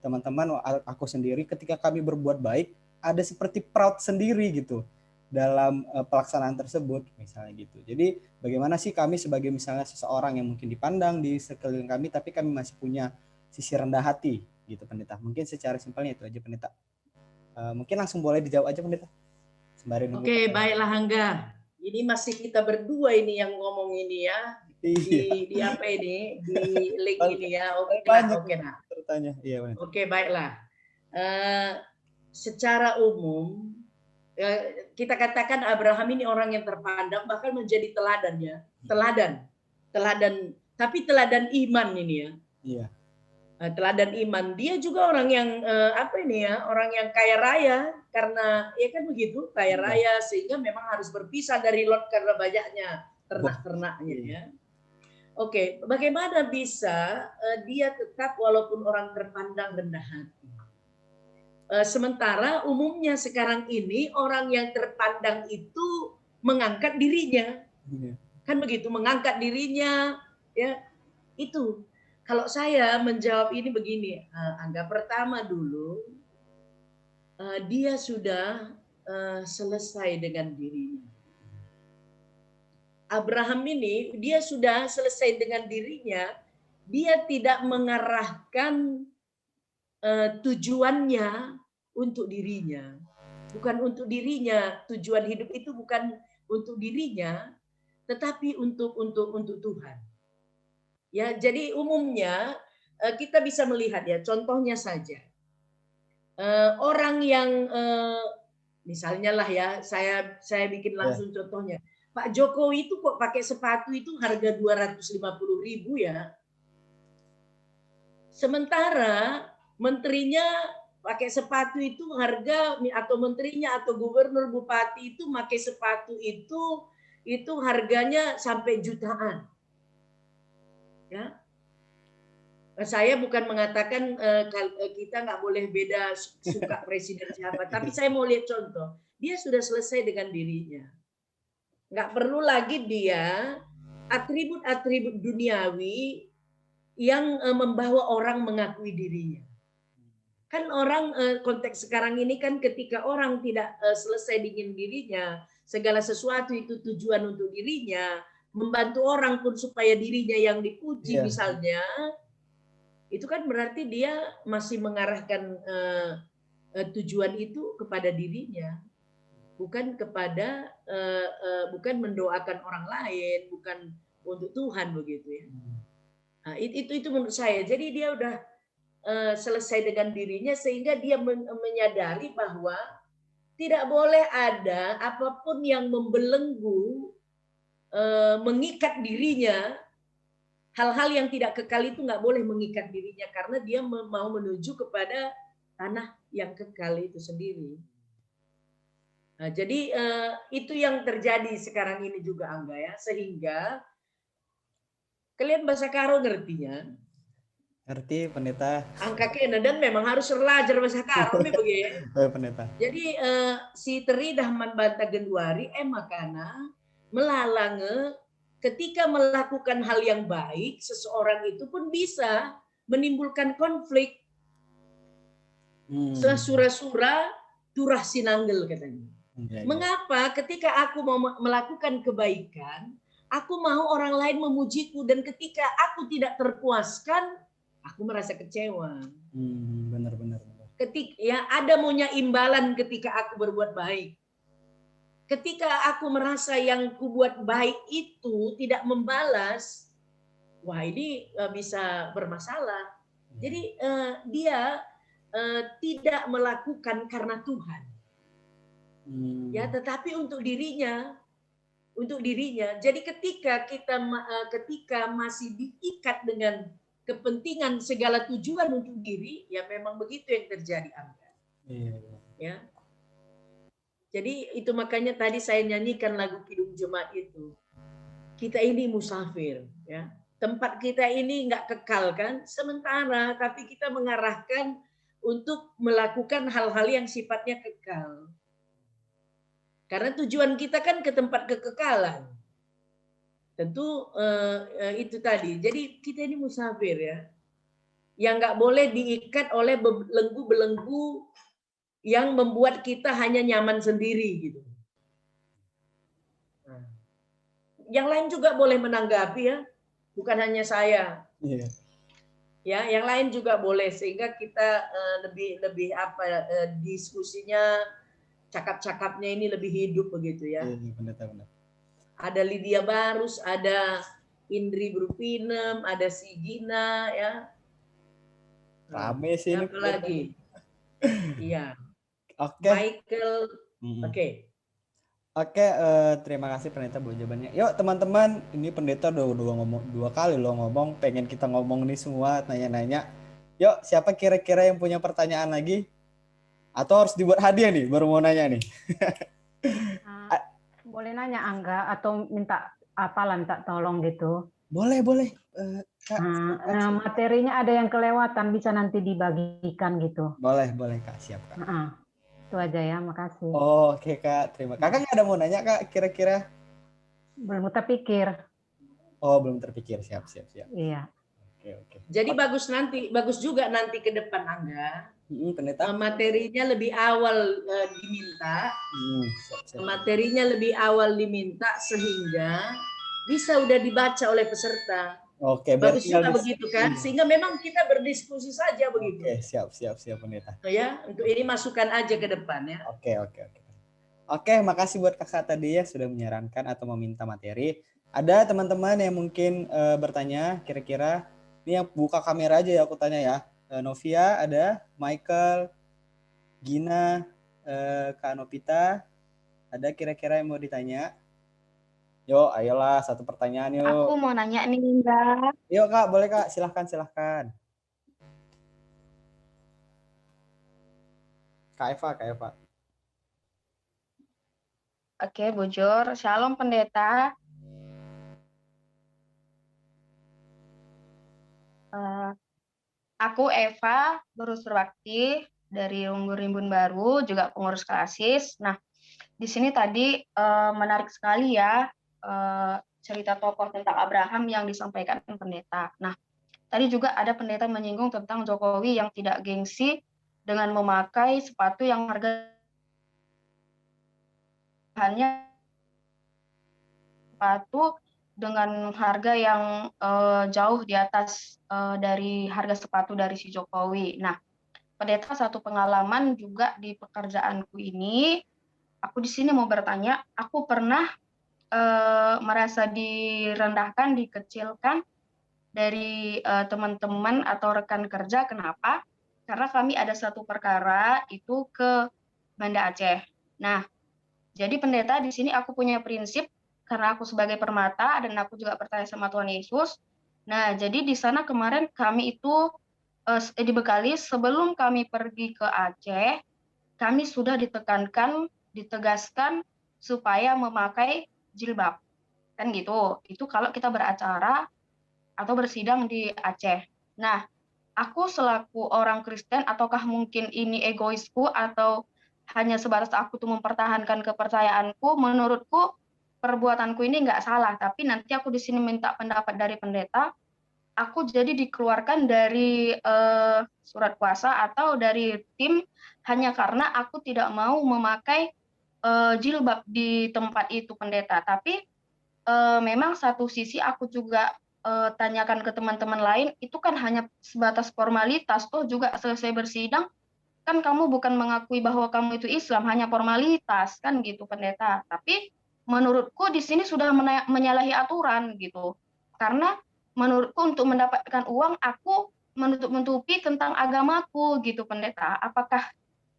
teman-teman, aku sendiri ketika kami berbuat baik ada seperti proud sendiri gitu dalam pelaksanaan tersebut misalnya gitu. Jadi bagaimana sih kami sebagai misalnya seseorang yang mungkin dipandang di sekeliling kami tapi kami masih punya sisi rendah hati gitu pendeta. Mungkin secara simpelnya itu aja pendeta. Mungkin langsung boleh dijawab aja pendeta. Sembari nunggu. Oke, baiklah Angga. Ini masih kita berdua ini yang ngomong ini ya. Iya. Di apa ini? Di link ini ya. Oke lah, Banyak oke nah. bertanya. Iya pendeta. Oke, baiklah. Secara umum kita katakan Abraham ini orang yang terpandang bahkan menjadi teladannya. Teladan. Tapi teladan iman ini ya. Iya. Teladan iman. Dia juga orang yang apa ini ya, orang yang kaya raya karena ya kan begitu, kaya raya sehingga memang harus berpisah dari Lot karena banyaknya ternak-ternaknya ya. Oke, bagaimana bisa dia tetap walaupun orang terpandang rendah hati? Sementara umumnya sekarang ini orang yang terpandang itu mengangkat dirinya. Kan begitu, mengangkat dirinya ya. Itu kalau saya menjawab ini begini, Angga, pertama dulu dia sudah selesai dengan dirinya. Abraham ini dia sudah selesai dengan dirinya, dia tidak mengarahkan tujuannya untuk dirinya. Bukan untuk dirinya, tujuan hidup itu bukan untuk dirinya, tetapi untuk Tuhan. Ya, jadi umumnya kita bisa melihat ya, contohnya saja orang yang misalnya lah ya, saya bikin langsung contohnya. Pak Jokowi itu kok pakai sepatu itu harga 250.000 ya. Sementara menterinya pakai sepatu itu harga, atau menterinya atau gubernur bupati itu pakai sepatu itu harganya sampai jutaan. Ya, saya bukan mengatakan kita nggak boleh beda suka presiden siapa, tapi saya mau lihat contoh. Dia sudah selesai dengan dirinya. Nggak perlu lagi dia atribut-atribut duniawi yang membawa orang mengakui dirinya. Kan orang konteks sekarang ini kan ketika orang tidak selesai dengan dirinya, segala sesuatu itu tujuan untuk dirinya, membantu orang pun supaya dirinya yang dipuji misalnya, itu kan berarti dia masih mengarahkan tujuan itu kepada dirinya, bukan kepada bukan mendoakan orang lain, bukan untuk Tuhan begitu ya. Nah, itu menurut saya. Jadi dia udah selesai dengan dirinya sehingga dia menyadari bahwa tidak boleh ada apapun yang membelenggu, mengikat dirinya. Hal-hal yang tidak kekal itu nggak boleh mengikat dirinya karena dia mau menuju kepada tanah yang kekal itu sendiri. Nah, jadi itu yang terjadi sekarang ini juga Angga ya, sehingga kalian bahasa Karo ngertinya? Ngerti pendeta. Angka kena dan memang harus belajar bahasa Karo begitu. Pendeta. Jadi si teri dahman banta genduari makana melalange ketika melakukan hal yang baik, seseorang itu pun bisa menimbulkan konflik. Sura-sura turah sinanggel katanya. Mengapa ketika aku mau melakukan kebaikan, aku mau orang lain memujiku, dan ketika aku tidak terpuaskan, aku merasa kecewa. Benar-benar. Ketika ya ada maunya imbalan ketika aku berbuat baik. Ketika aku merasa yang kubuat baik itu tidak membalas, wah ini bisa bermasalah. Jadi dia tidak melakukan karena Tuhan, ya, tetapi untuk dirinya, untuk dirinya. Jadi ketika masih diikat dengan kepentingan segala tujuan untuk diri, ya memang begitu yang terjadi, Angga. Ya. Jadi itu makanya tadi saya nyanyikan lagu Kidung Jemaat itu. Kita ini musafir, ya. Tempat kita ini nggak kekal kan, sementara, tapi kita mengarahkan untuk melakukan hal-hal yang sifatnya kekal. Karena tujuan kita kan ke tempat kekekalan. Tentu itu tadi. Jadi kita ini musafir, ya, yang nggak boleh diikat oleh belenggu-belenggu yang membuat kita hanya nyaman sendiri gitu. Nah, yang lain juga boleh menanggapi, ya, bukan hanya saya. Ya, yang lain juga boleh, sehingga kita lebih diskusinya, cakap-cakapnya ini lebih hidup begitu, ya. Benar. Ada Lydia Barus, ada Indri Brupinem, ada si Gina, ya. Rame sih ini. Apa lagi? Iya. Oke. Michael. Oke. Oke, terima kasih Pendeta buat jawabannya. Yuk teman-teman, ini Pendeta udah ngomong 2 kali loh ngomong, pengen kita ngomong nih semua, nanya-nanya. Yuk, siapa kira-kira yang punya pertanyaan lagi? Atau harus dibuat hadiah nih, baru mau nanya nih. Boleh nanya Angga, atau minta tolong gitu? Boleh. Kak, materinya ada yang kelewatan, bisa nanti dibagikan gitu. Boleh Kak, siap Kak. Itu aja ya, makasih. Oke Kak, terima kasih. Kakak nggak ada mau nanya Kak, kira-kira? Belum terpikir. Belum terpikir, siap. Iya. Oke. Jadi bagus juga nanti ke depan Angga. Pendeta. Materinya lebih awal diminta. Materinya lebih awal diminta sehingga bisa udah dibaca oleh peserta. Oke, bagus juga begitu kan, sehingga memang kita berdiskusi saja begitu. Oke, siap Pendeta. Ya, untuk ini masukkan aja ke depan ya. Oke, makasih buat kakak tadi ya sudah menyarankan atau meminta materi. Ada teman-teman yang mungkin bertanya, kira-kira ini yang buka kamera aja ya aku tanya ya. Novia ada, Michael, Gina, Kak Novita, ada kira-kira yang mau ditanya? Yuk, ayolah satu pertanyaan yuk. Aku mau nanya nih, Mbak. Yuk Kak, boleh Kak, silahkan. Kak Eva. Oke, bujur. Shalom Pendeta. Aku Eva, pengurus berbakti dari Rimbun Baru, juga pengurus klasis. Nah, di sini tadi menarik sekali ya cerita tokoh tentang Abraham yang disampaikan Pendeta. Nah, tadi juga ada Pendeta menyinggung tentang Jokowi yang tidak gengsi dengan memakai sepatu yang harganya dengan harga yang jauh di atas dari harga sepatu dari si Jokowi. Nah, Pendeta, satu pengalaman juga di pekerjaanku ini, aku di sini mau bertanya, aku pernah merasa direndahkan, dikecilkan dari teman-teman atau rekan kerja. Kenapa? Karena kami ada satu perkara itu ke Banda Aceh. Nah, jadi Pendeta, di sini aku punya prinsip karena aku sebagai permata dan aku juga percaya sama Tuhan Yesus. Nah, jadi di sana kemarin kami itu dibekali sebelum kami pergi ke Aceh, kami sudah ditegaskan supaya memakai jilbab. Kan gitu. Itu kalau kita beracara atau bersidang di Aceh. Nah, aku selaku orang Kristen, ataukah mungkin ini egoisku atau hanya sebatas aku tuh mempertahankan kepercayaanku, menurutku perbuatanku ini nggak salah, tapi nanti aku di sini minta pendapat dari Pendeta, aku jadi dikeluarkan dari surat kuasa atau dari tim hanya karena aku tidak mau memakai jilbab di tempat itu, Pendeta. Tapi memang satu sisi aku juga tanyakan ke teman-teman lain, itu kan hanya sebatas formalitas, toh juga selesai bersidang, kan kamu bukan mengakui bahwa kamu itu Islam, hanya formalitas, kan gitu Pendeta. Tapi menurutku di sini sudah menyalahi aturan gitu. Karena menurutku untuk mendapatkan uang, aku menutup-nutupi tentang agamaku gitu pendeta. Apakah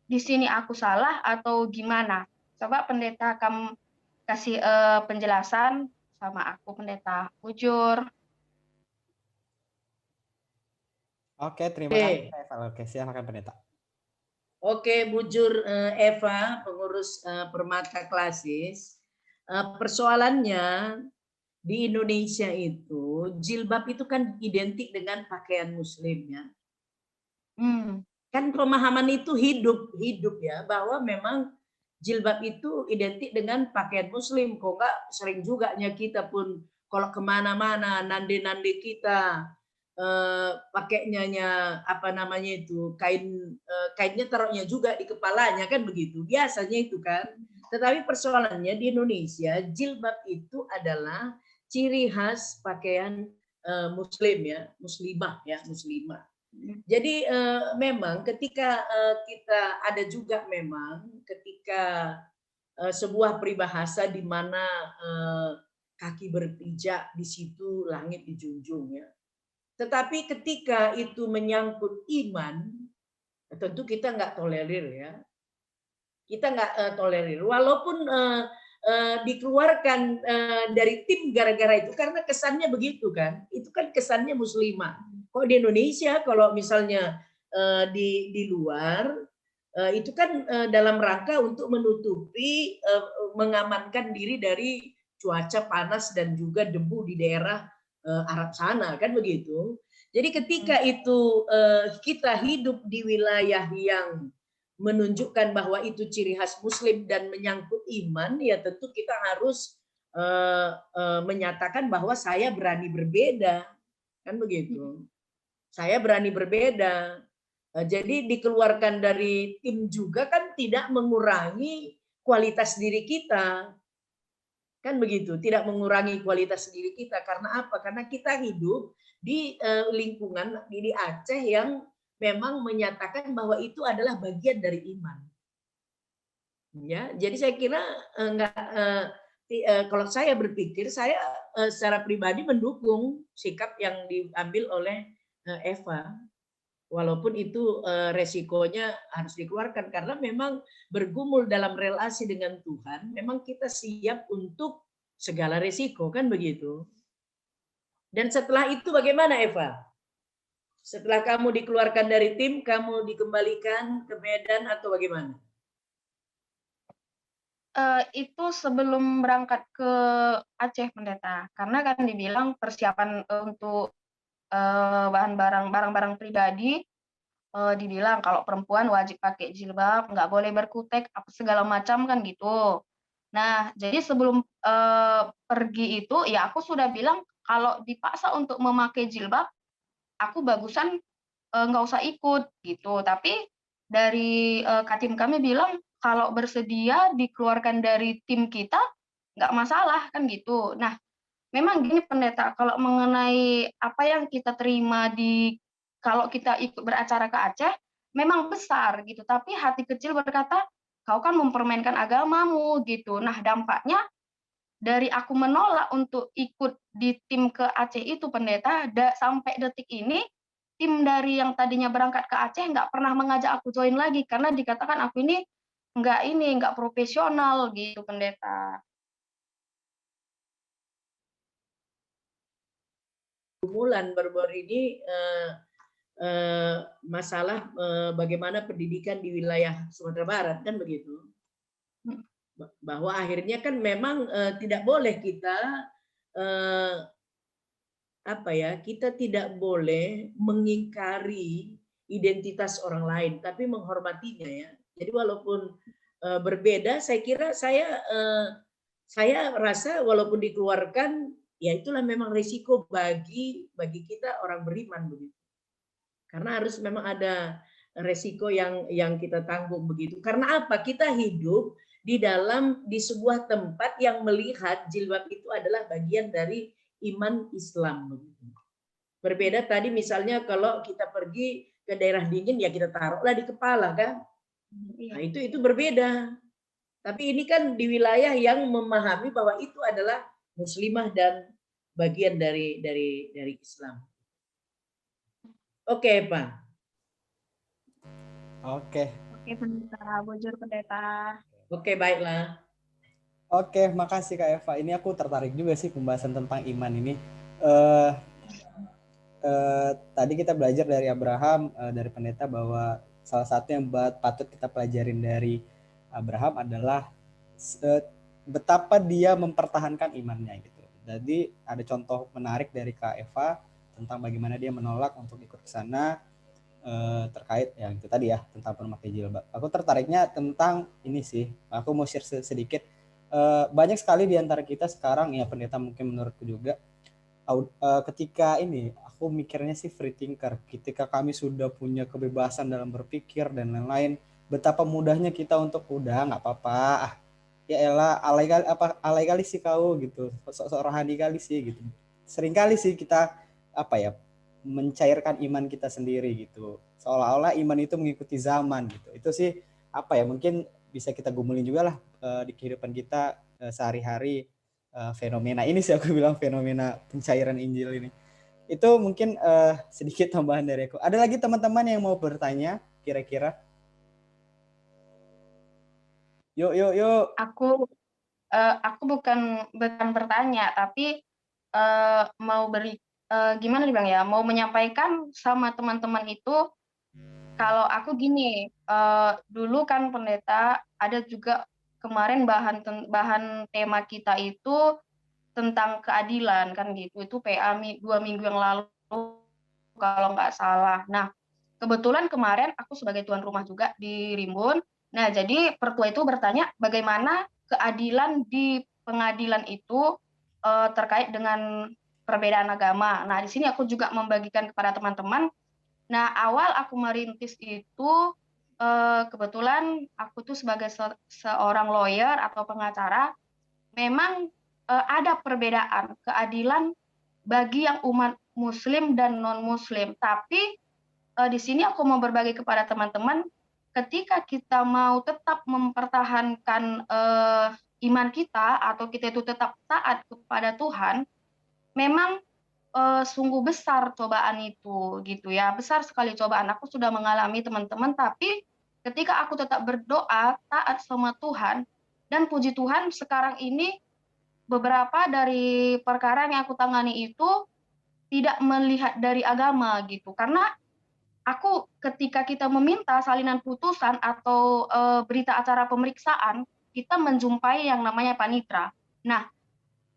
di sini aku salah atau gimana? Coba pendeta kamu kasih penjelasan sama aku pendeta. Jujur. Oke, terima kasih Oke. Eva. Oke, silakan pendeta. Oke, bujur Eva, pengurus Permata Klasis. Persoalannya di Indonesia itu jilbab itu kan identik dengan pakaian Muslim ya. Kan pemahaman itu hidup ya, bahwa memang jilbab itu identik dengan pakaian Muslim. Kok nggak sering juga kita pun kalau kemana-mana nande-nande kita pakainya apa namanya itu kainnya taruhnya juga di kepalanya kan begitu biasanya itu kan. Tetapi persoalannya di Indonesia jilbab itu adalah ciri khas pakaian Muslim ya, muslimah ya, muslimah. Jadi memang ketika kita ada juga memang ketika sebuah peribahasa di mana kaki berpijak di situ langit dijunjung ya. Tetapi ketika itu menyangkut iman, tentu kita nggak tolerir ya. Kita nggak tolerir. Walaupun dikeluarkan dari tim gara-gara itu, karena kesannya begitu kan. Itu kan kesannya muslimah. Kok di Indonesia, kalau misalnya di luar, itu kan dalam rangka untuk menutupi, mengamankan diri dari cuaca panas dan juga debu di daerah Arab sana kan begitu. Jadi ketika itu kita hidup di wilayah yang menunjukkan bahwa itu ciri khas Muslim dan menyangkut iman, ya tentu kita harus menyatakan bahwa saya berani berbeda, kan begitu. Saya berani berbeda. Jadi dikeluarkan dari tim juga kan tidak mengurangi kualitas diri kita. Kan begitu, tidak mengurangi kualitas diri kita. Karena apa? Karena kita hidup di lingkungan di Aceh yang memang menyatakan bahwa itu adalah bagian dari iman. Ya, jadi saya kira kalau saya berpikir, saya secara pribadi mendukung sikap yang diambil oleh Eva. Walaupun itu resikonya harus dikeluarkan karena memang bergumul dalam relasi dengan Tuhan, memang kita siap untuk segala resiko kan begitu. Dan setelah itu bagaimana Eva? Setelah kamu dikeluarkan dari tim, kamu dikembalikan ke Medan atau bagaimana? Itu sebelum berangkat ke Aceh pendeta, karena kan dibilang persiapan untuk barang-barang pribadi, dibilang kalau perempuan wajib pakai jilbab, nggak boleh berkutek, apa segala macam kan gitu. Nah, jadi sebelum pergi itu, ya aku sudah bilang kalau dipaksa untuk memakai jilbab, aku bagusan nggak usah ikut gitu. Tapi dari Katim kami bilang kalau bersedia dikeluarkan dari tim kita nggak masalah kan gitu. Nah, memang gini pendeta, kalau mengenai apa yang kita terima kalau kita ikut beracara ke Aceh, memang besar gitu. Tapi hati kecil berkata, kau kan mempermainkan agamamu gitu. Nah, dampaknya dari aku menolak untuk ikut di tim ke Aceh itu pendeta, sampai detik ini tim dari yang tadinya berangkat ke Aceh nggak pernah mengajak aku join lagi karena dikatakan aku ini nggak profesional gitu pendeta. Pergumulan baru-baru ini masalah bagaimana pendidikan di wilayah Sumatera Barat kan begitu. Bahwa akhirnya kan memang tidak boleh kita kita tidak boleh mengingkari identitas orang lain, tapi menghormatinya ya. Jadi walaupun berbeda, saya kira saya rasa walaupun dikeluarkan, ya itulah memang risiko bagi kita orang beriman begitu. Karena harus memang ada resiko yang kita tanggung begitu. Karena apa? Kita hidup di sebuah tempat yang melihat jilbab itu adalah bagian dari iman Islam. Berbeda tadi misalnya kalau kita pergi ke daerah dingin ya kita taruhlah di kepala kan. Nah, itu berbeda. Tapi ini kan di wilayah yang memahami bahwa itu adalah muslimah dan bagian dari Islam. Oke, Pak. Oke. Oke, pendeta, bujur pendeta. Oke, baiklah. Oke, makasih Kak Eva. Ini aku tertarik juga sih pembahasan tentang iman ini. Eh, Tadi kita belajar dari Abraham, dari pendeta, bahwa salah satu yang patut kita pelajarin dari Abraham adalah betapa dia mempertahankan imannya gitu. Jadi ada contoh menarik dari Kak Eva tentang bagaimana dia menolak untuk ikut ke sana, terkait yang itu tadi ya, tentang memakai jilbab. Aku tertariknya tentang ini sih. Aku mau share sedikit. Banyak sekali di antara kita sekarang, ya pendeta mungkin menurutku juga, ketika ini aku mikirnya sih free thinker, ketika kami sudah punya kebebasan dalam berpikir dan lain-lain, betapa mudahnya kita untuk udah nggak apa-apa, ya elah alay kali sih kau gitu, sok rohani kali sih gitu. Sering kali sih kita apa ya, mencairkan iman kita sendiri gitu, seolah-olah iman itu mengikuti zaman gitu. Itu sih apa ya, mungkin bisa kita gumulin juga lah di kehidupan kita sehari-hari. Fenomena ini sih aku bilang, fenomena pencairan Injil ini. Itu mungkin sedikit tambahan dari aku. Ada lagi teman-teman yang mau bertanya kira-kira? Yuk. Aku bukan bertanya, tapi mau beri gimana nih Bang ya, mau menyampaikan sama teman-teman itu. Kalau aku gini, dulu kan pendeta ada juga kemarin bahan tema kita itu tentang keadilan kan gitu. Itu PA 2 minggu yang lalu kalau nggak salah. Nah, kebetulan kemarin aku sebagai tuan rumah juga di Rimbun. Nah, jadi pertua itu bertanya bagaimana keadilan di pengadilan itu terkait dengan perbedaan agama. Nah, di sini aku juga membagikan kepada teman-teman. Nah, awal aku merintis itu kebetulan aku tuh sebagai seorang lawyer atau pengacara, memang ada perbedaan keadilan bagi yang umat Muslim dan non-Muslim. Tapi di sini aku mau berbagi kepada teman-teman, ketika kita mau tetap mempertahankan iman kita atau kita itu tetap taat kepada Tuhan, memang sungguh besar cobaan itu gitu ya, besar sekali cobaan. Aku sudah mengalami teman-teman, tapi ketika aku tetap berdoa, taat sama Tuhan, dan puji Tuhan sekarang ini beberapa dari perkara yang aku tangani itu tidak melihat dari agama gitu. Karena aku ketika kita meminta salinan putusan atau berita acara pemeriksaan, kita menjumpai yang namanya panitra. Nah,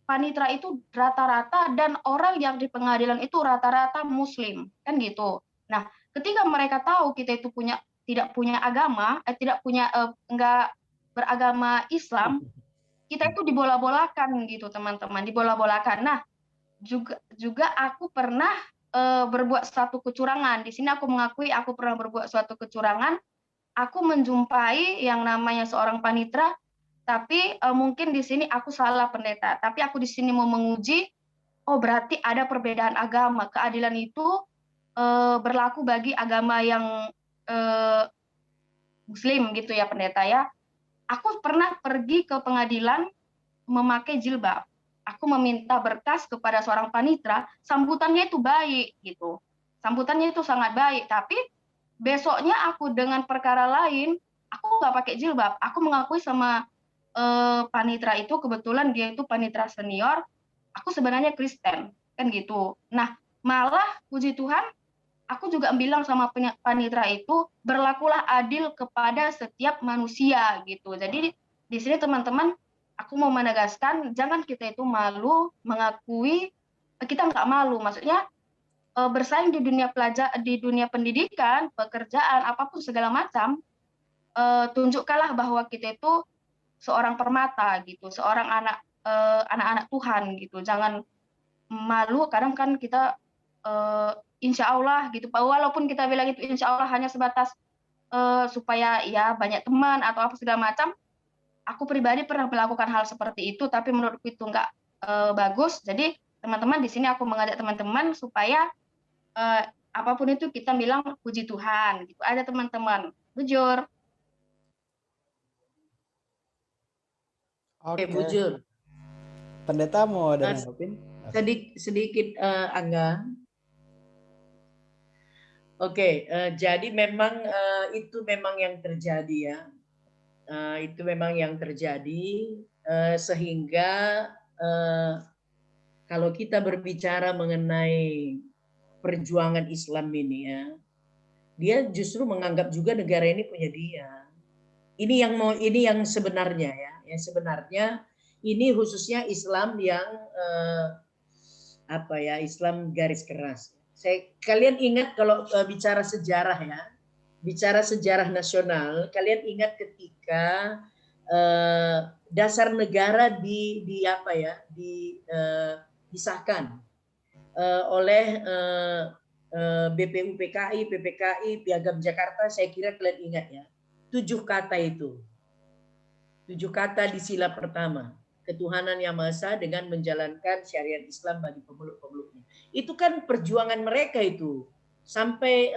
panitra itu rata-rata dan orang yang di pengadilan itu rata-rata Muslim, kan gitu. Nah, ketika mereka tahu kita itu tidak punya agama, enggak beragama Islam, kita itu dibola-bolakan gitu, teman-teman, dibola-bolakan. Nah, juga aku pernah berbuat suatu kecurangan. Di sini aku mengakui aku pernah berbuat suatu kecurangan. Aku menjumpai yang namanya seorang panitra, tapi mungkin di sini aku salah pendeta. Tapi aku di sini mau menguji, oh berarti ada perbedaan agama. Keadilan itu berlaku bagi agama yang Muslim gitu ya pendeta ya. Aku pernah pergi ke pengadilan memakai jilbab. Aku meminta berkas kepada seorang panitra, sambutannya itu baik gitu. Sambutannya itu sangat baik, tapi besoknya aku dengan perkara lain, aku nggak pakai jilbab. Aku mengakui sama panitra itu, kebetulan dia itu panitra senior, aku sebenarnya Kristen, kan gitu. Nah, malah puji Tuhan, aku juga bilang sama panitra itu, berlakulah adil kepada setiap manusia gitu. Jadi di sini teman-teman, aku mau menegaskan, jangan kita itu malu mengakui, kita nggak malu, maksudnya bersaing di dunia pendidikan, pekerjaan, apapun segala macam, tunjukkanlah bahwa kita itu seorang permata gitu, seorang anak-anak Tuhan gitu. Jangan malu, kadang kan kita insya Allah gitu, walaupun kita bilang itu insya Allah hanya sebatas supaya ya banyak teman atau apa segala macam. Aku pribadi pernah melakukan hal seperti itu, tapi menurutku itu nggak bagus. Jadi teman-teman, di sini aku mengajak teman-teman supaya apapun itu kita bilang puji Tuhan gitu. Ada teman-teman, jujur. Oke, Oke. bujur. Pendeta mau ada nanggepin? Sedikit Angga. Oke, jadi memang itu memang yang terjadi ya. Itu memang yang terjadi sehingga eh, kalau kita berbicara mengenai perjuangan Islam ini ya, dia justru menganggap juga negara ini punya dia. Ini yang sebenarnya ya, yang sebenarnya ini khususnya Islam yang apa ya, Islam garis keras. Kalian ingat kalau bicara sejarah ya, bicara sejarah nasional, kalian ingat ketika dasar negara di apa ya, disahkan oleh BPU PKI, PPKI, Piagam Jakarta, saya kira kalian ingat ya. 7 kata itu. 7 kata di sila pertama. Ketuhanan Yang Maha Esa dengan menjalankan syariat Islam bagi pemeluk-pemeluknya. Itu kan perjuangan mereka itu. Sampai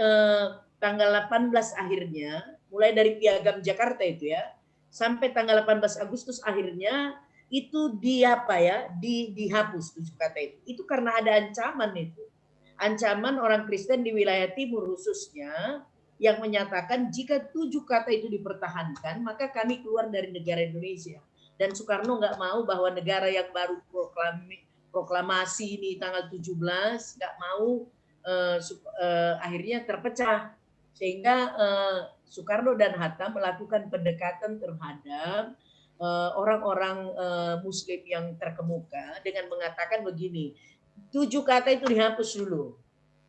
tanggal 18 akhirnya, mulai dari Piagam Jakarta itu ya, sampai tanggal 18 Agustus akhirnya itu dihapus 7 kata itu. Itu karena ada ancaman itu. Ancaman orang Kristen di wilayah timur khususnya yang menyatakan jika 7 kata itu dipertahankan, maka kami keluar dari negara Indonesia. Dan Soekarno nggak mau bahwa negara yang baru proklamasi ini tanggal 17, nggak mau akhirnya terpecah. Sehingga Soekarno dan Hatta melakukan pendekatan terhadap orang-orang Muslim yang terkemuka dengan mengatakan begini, 7 kata itu dihapus dulu.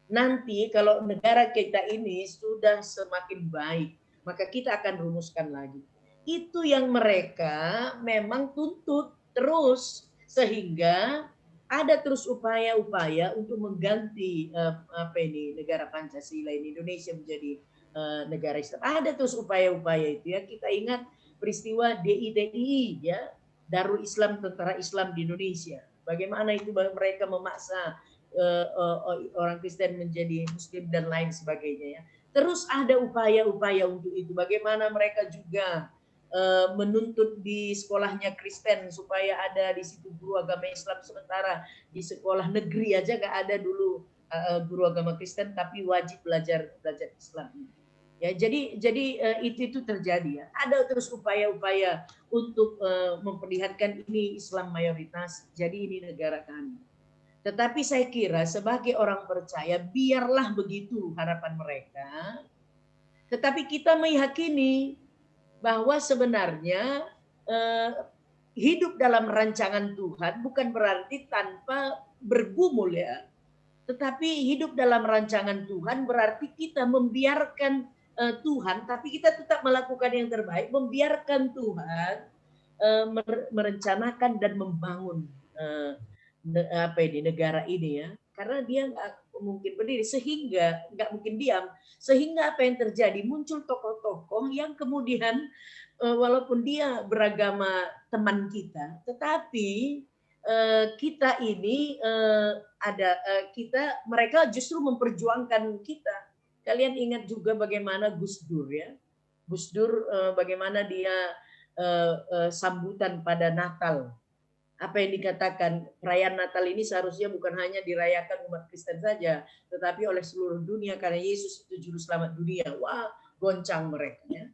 Nanti kalau negara kita ini sudah semakin baik, maka kita akan rumuskan lagi. Itu yang mereka memang tuntut terus, sehingga ada terus upaya-upaya untuk mengganti negara Pancasila ini, Indonesia menjadi negara Islam. Ada terus upaya-upaya itu ya. Kita ingat peristiwa DITI ya, Darul Islam, Tentara Islam di Indonesia. Bagaimana itu mereka memaksa orang Kristen menjadi Muslim dan lain sebagainya ya. Terus ada upaya-upaya untuk itu. Bagaimana mereka juga menuntut di sekolahnya Kristen supaya ada di situ guru agama Islam, sementara di sekolah negeri aja nggak ada dulu guru agama Kristen, tapi wajib belajar Islam. Ya, jadi itu terjadi ya. Ada terus upaya-upaya untuk memperlihatkan ini Islam mayoritas, jadi ini negara kami. Tetapi saya kira sebagai orang percaya, biarlah begitu harapan mereka. Tetapi kita meyakini bahwa sebenarnya hidup dalam rancangan Tuhan bukan berarti tanpa bergumul ya. Tetapi hidup dalam rancangan Tuhan berarti kita membiarkan Tuhan, tapi kita tetap melakukan yang terbaik, membiarkan Tuhan merencanakan dan membangun negara ini ya, karena dia nggak mungkin berdiri, sehingga nggak mungkin diam, sehingga apa yang terjadi, muncul tokoh-tokoh yang kemudian walaupun dia beragama teman kita, tetapi kita ini mereka justru memperjuangkan kita. Kalian ingat juga bagaimana Gus Dur ya, Gus Dur bagaimana dia sambutan pada Natal. Apa yang dikatakan, perayaan Natal ini seharusnya bukan hanya dirayakan umat Kristen saja, tetapi oleh seluruh dunia karena Yesus itu juru selamat dunia. Wah, goncang mereka ya.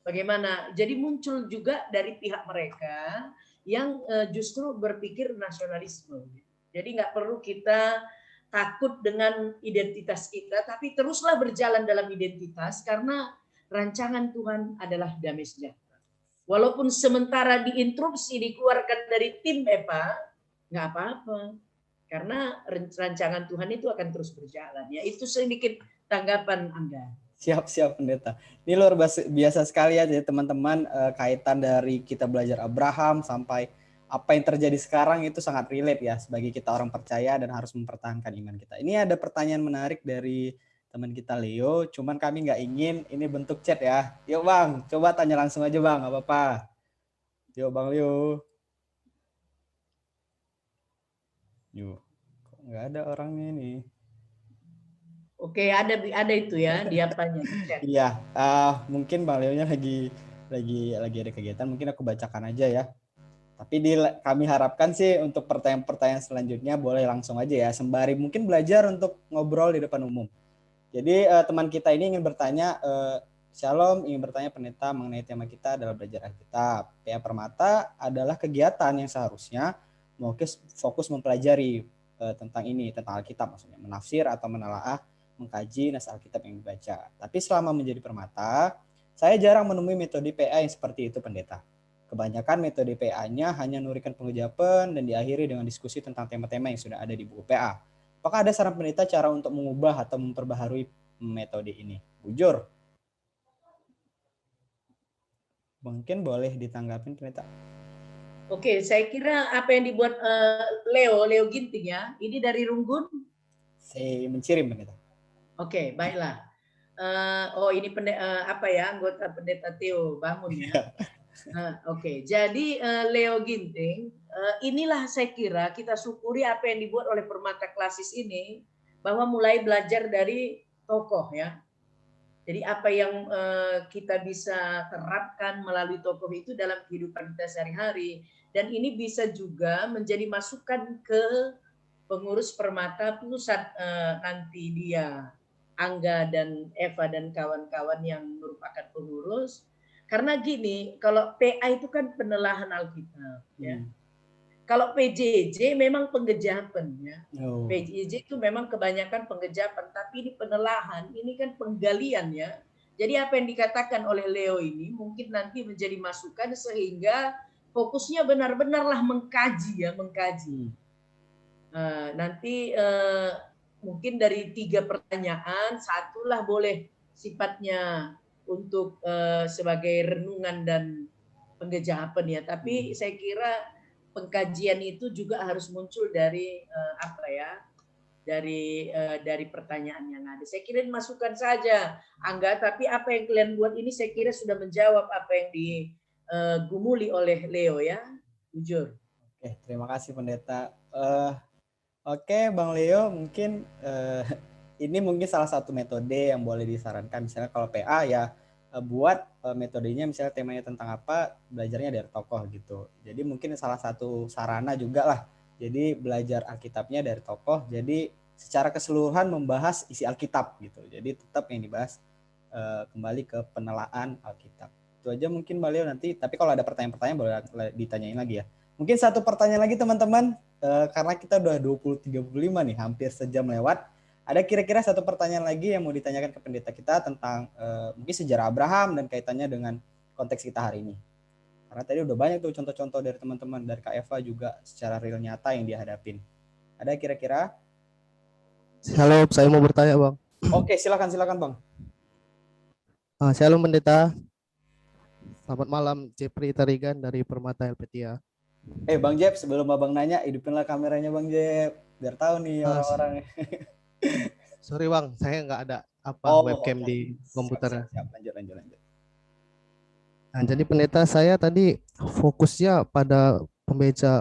Bagaimana? Jadi muncul juga dari pihak mereka yang justru berpikir nasionalisme. Jadi nggak perlu kita takut dengan identitas kita, tapi teruslah berjalan dalam identitas karena rancangan Tuhan adalah damai sejahtera. Walaupun sementara diinterupsi, dikeluarkan dari tim EPA, nggak apa-apa. Karena rancangan Tuhan itu akan terus berjalan. Ya, itu sedikit tanggapan Anda. Siap pendeta. Ini luar biasa sekali ya teman-teman, kaitan dari kita belajar Abraham sampai apa yang terjadi sekarang itu sangat relate ya sebagai kita orang percaya dan harus mempertahankan iman kita. Ini ada pertanyaan menarik dari teman kita Leo, cuman kami nggak ingin ini bentuk chat ya. Yuk Bang, coba tanya langsung aja Bang, nggak apa-apa. Yuk Bang Leo. Yuk, kok nggak ada orangnya nih. Oke, ada itu ya di apanya? Iya, mungkin Bang Leo-nya lagi ada kegiatan, mungkin aku bacakan aja ya. Tapi kami harapkan sih untuk pertanyaan-pertanyaan selanjutnya boleh langsung aja ya, sembari mungkin belajar untuk ngobrol di depan umum. Jadi teman kita ini ingin bertanya, Shalom ingin bertanya pendeta mengenai tema kita adalah belajar Alkitab. PA Permata adalah kegiatan yang seharusnya fokus mempelajari tentang ini, tentang Alkitab maksudnya, menafsir atau menelaah, mengkaji nas Alkitab yang dibaca. Tapi selama menjadi Permata, saya jarang menemui metode PA yang seperti itu pendeta. Kebanyakan metode PA-nya hanya nurikan pengucapan dan diakhiri dengan diskusi tentang tema-tema yang sudah ada di buku PA. Apakah ada saran pendeta cara untuk mengubah atau memperbaharui metode ini? Bujur. Mungkin boleh ditanggapin pendeta. Oke, saya kira apa yang dibuat Leo Ginting ya, ini dari Runggun. Saya mencirim pendeta. Oke, baiklah. Ini anggota pendeta Theo Bangun ya. Oke, jadi Leo Ginting, inilah saya kira kita syukuri apa yang dibuat oleh Permata Klasis ini, bahwa mulai belajar dari tokoh ya. Jadi apa yang kita bisa terapkan melalui tokoh itu dalam kehidupan kita sehari-hari, dan ini bisa juga menjadi masukan ke pengurus Permata Pusat nanti dia Angga dan Eva dan kawan-kawan yang merupakan pengurus. Karena gini, kalau PA itu kan penelahan Alkitab ya. Kalau PJJ memang pengejapan ya. PJJ itu memang kebanyakan pengejapan, tapi ini penelahan, ini kan penggalian ya. Jadi apa yang dikatakan oleh Leo ini mungkin nanti menjadi masukan sehingga fokusnya benar-benarlah mengkaji ya, mengkaji. Nanti mungkin dari 3 pertanyaan, satulah boleh sifatnya untuk sebagai renungan dan penggejapan ya. Tapi saya kira pengkajian itu juga harus muncul dari dari pertanyaan yang ada. Saya kira masukan saja, Angga. Tapi apa yang kalian buat ini saya kira sudah menjawab apa yang digumuli oleh Leo ya. Jujur. Oke, terima kasih pendeta. Oke, Bang Leo, mungkin ini mungkin salah satu metode yang boleh disarankan. Misalnya kalau PA ya buat metodenya misalnya temanya tentang apa, belajarnya dari tokoh gitu. Jadi mungkin salah satu sarana juga lah. Jadi belajar Alkitabnya dari tokoh. Jadi secara keseluruhan membahas isi Alkitab gitu. Jadi tetap yang dibahas kembali ke penelaan Alkitab. Itu aja mungkin Bang Leo nanti. Tapi kalau ada pertanyaan-pertanyaan boleh ditanyain lagi ya. Mungkin satu pertanyaan lagi teman-teman. Karena kita udah 20.35 nih, hampir sejam lewat. Ada kira-kira satu pertanyaan lagi yang mau ditanyakan ke pendeta kita tentang mungkin sejarah Abraham dan kaitannya dengan konteks kita hari ini. Karena tadi udah banyak tuh contoh-contoh dari teman-teman, dari Kak Eva juga secara real nyata yang dihadapin. Ada kira-kira? Halo, saya mau bertanya Bang. Oke, silakan Bang. Shalom pendeta. Selamat malam, Jepri Tarigan dari Permata LPTA. Bang Jep, sebelum Abang nanya, hidupinlah kameranya Bang Jep, biar tahu nih orang-orang. Sorry Bang, saya nggak ada webcam di komputer. Siap. Lanjut. Nah, jadi pendeta saya tadi fokusnya pada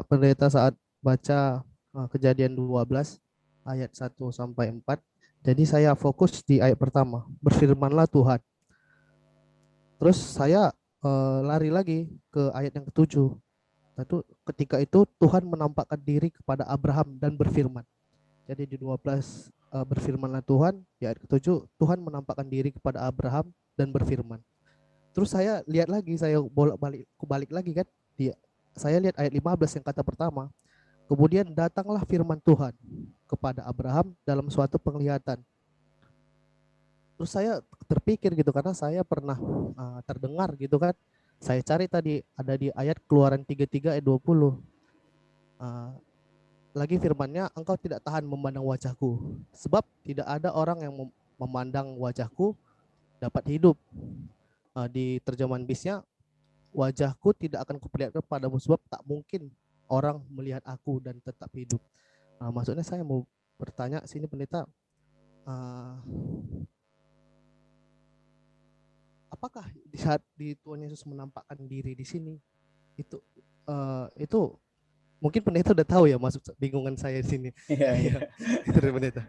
pendeta saat baca Kejadian 12 ayat 1 sampai 4. Jadi saya fokus di ayat pertama, berfirmanlah Tuhan. Terus saya lari lagi ke ayat yang ke-7. Ketika itu Tuhan menampakkan diri kepada Abraham dan berfirman. Jadi di 12 berfirmanlah Tuhan, di ayat ke-7 Tuhan menampakkan diri kepada Abraham dan berfirman. Terus saya lihat lagi, saya balik lagi kan, saya lihat ayat 15 yang kata pertama. Kemudian datanglah firman Tuhan kepada Abraham dalam suatu penglihatan. Terus saya terpikir gitu, karena saya pernah terdengar gitu kan. Saya cari tadi ada di ayat Keluaran 33 ayat 20. Lagi firmannya, engkau tidak tahan memandang wajahku, sebab tidak ada orang yang memandang wajahku dapat hidup. Di terjemahan bisnya, wajahku tidak akan kuperlihatkan padamu, sebab tak mungkin orang melihat aku dan tetap hidup. Maksudnya saya mau bertanya sini pendeta, apakah di saat Tuhan Yesus menampakkan diri di sini itu mungkin pendeta udah tahu ya, masuk bingungan saya di sini. Iya. Terima pendeta.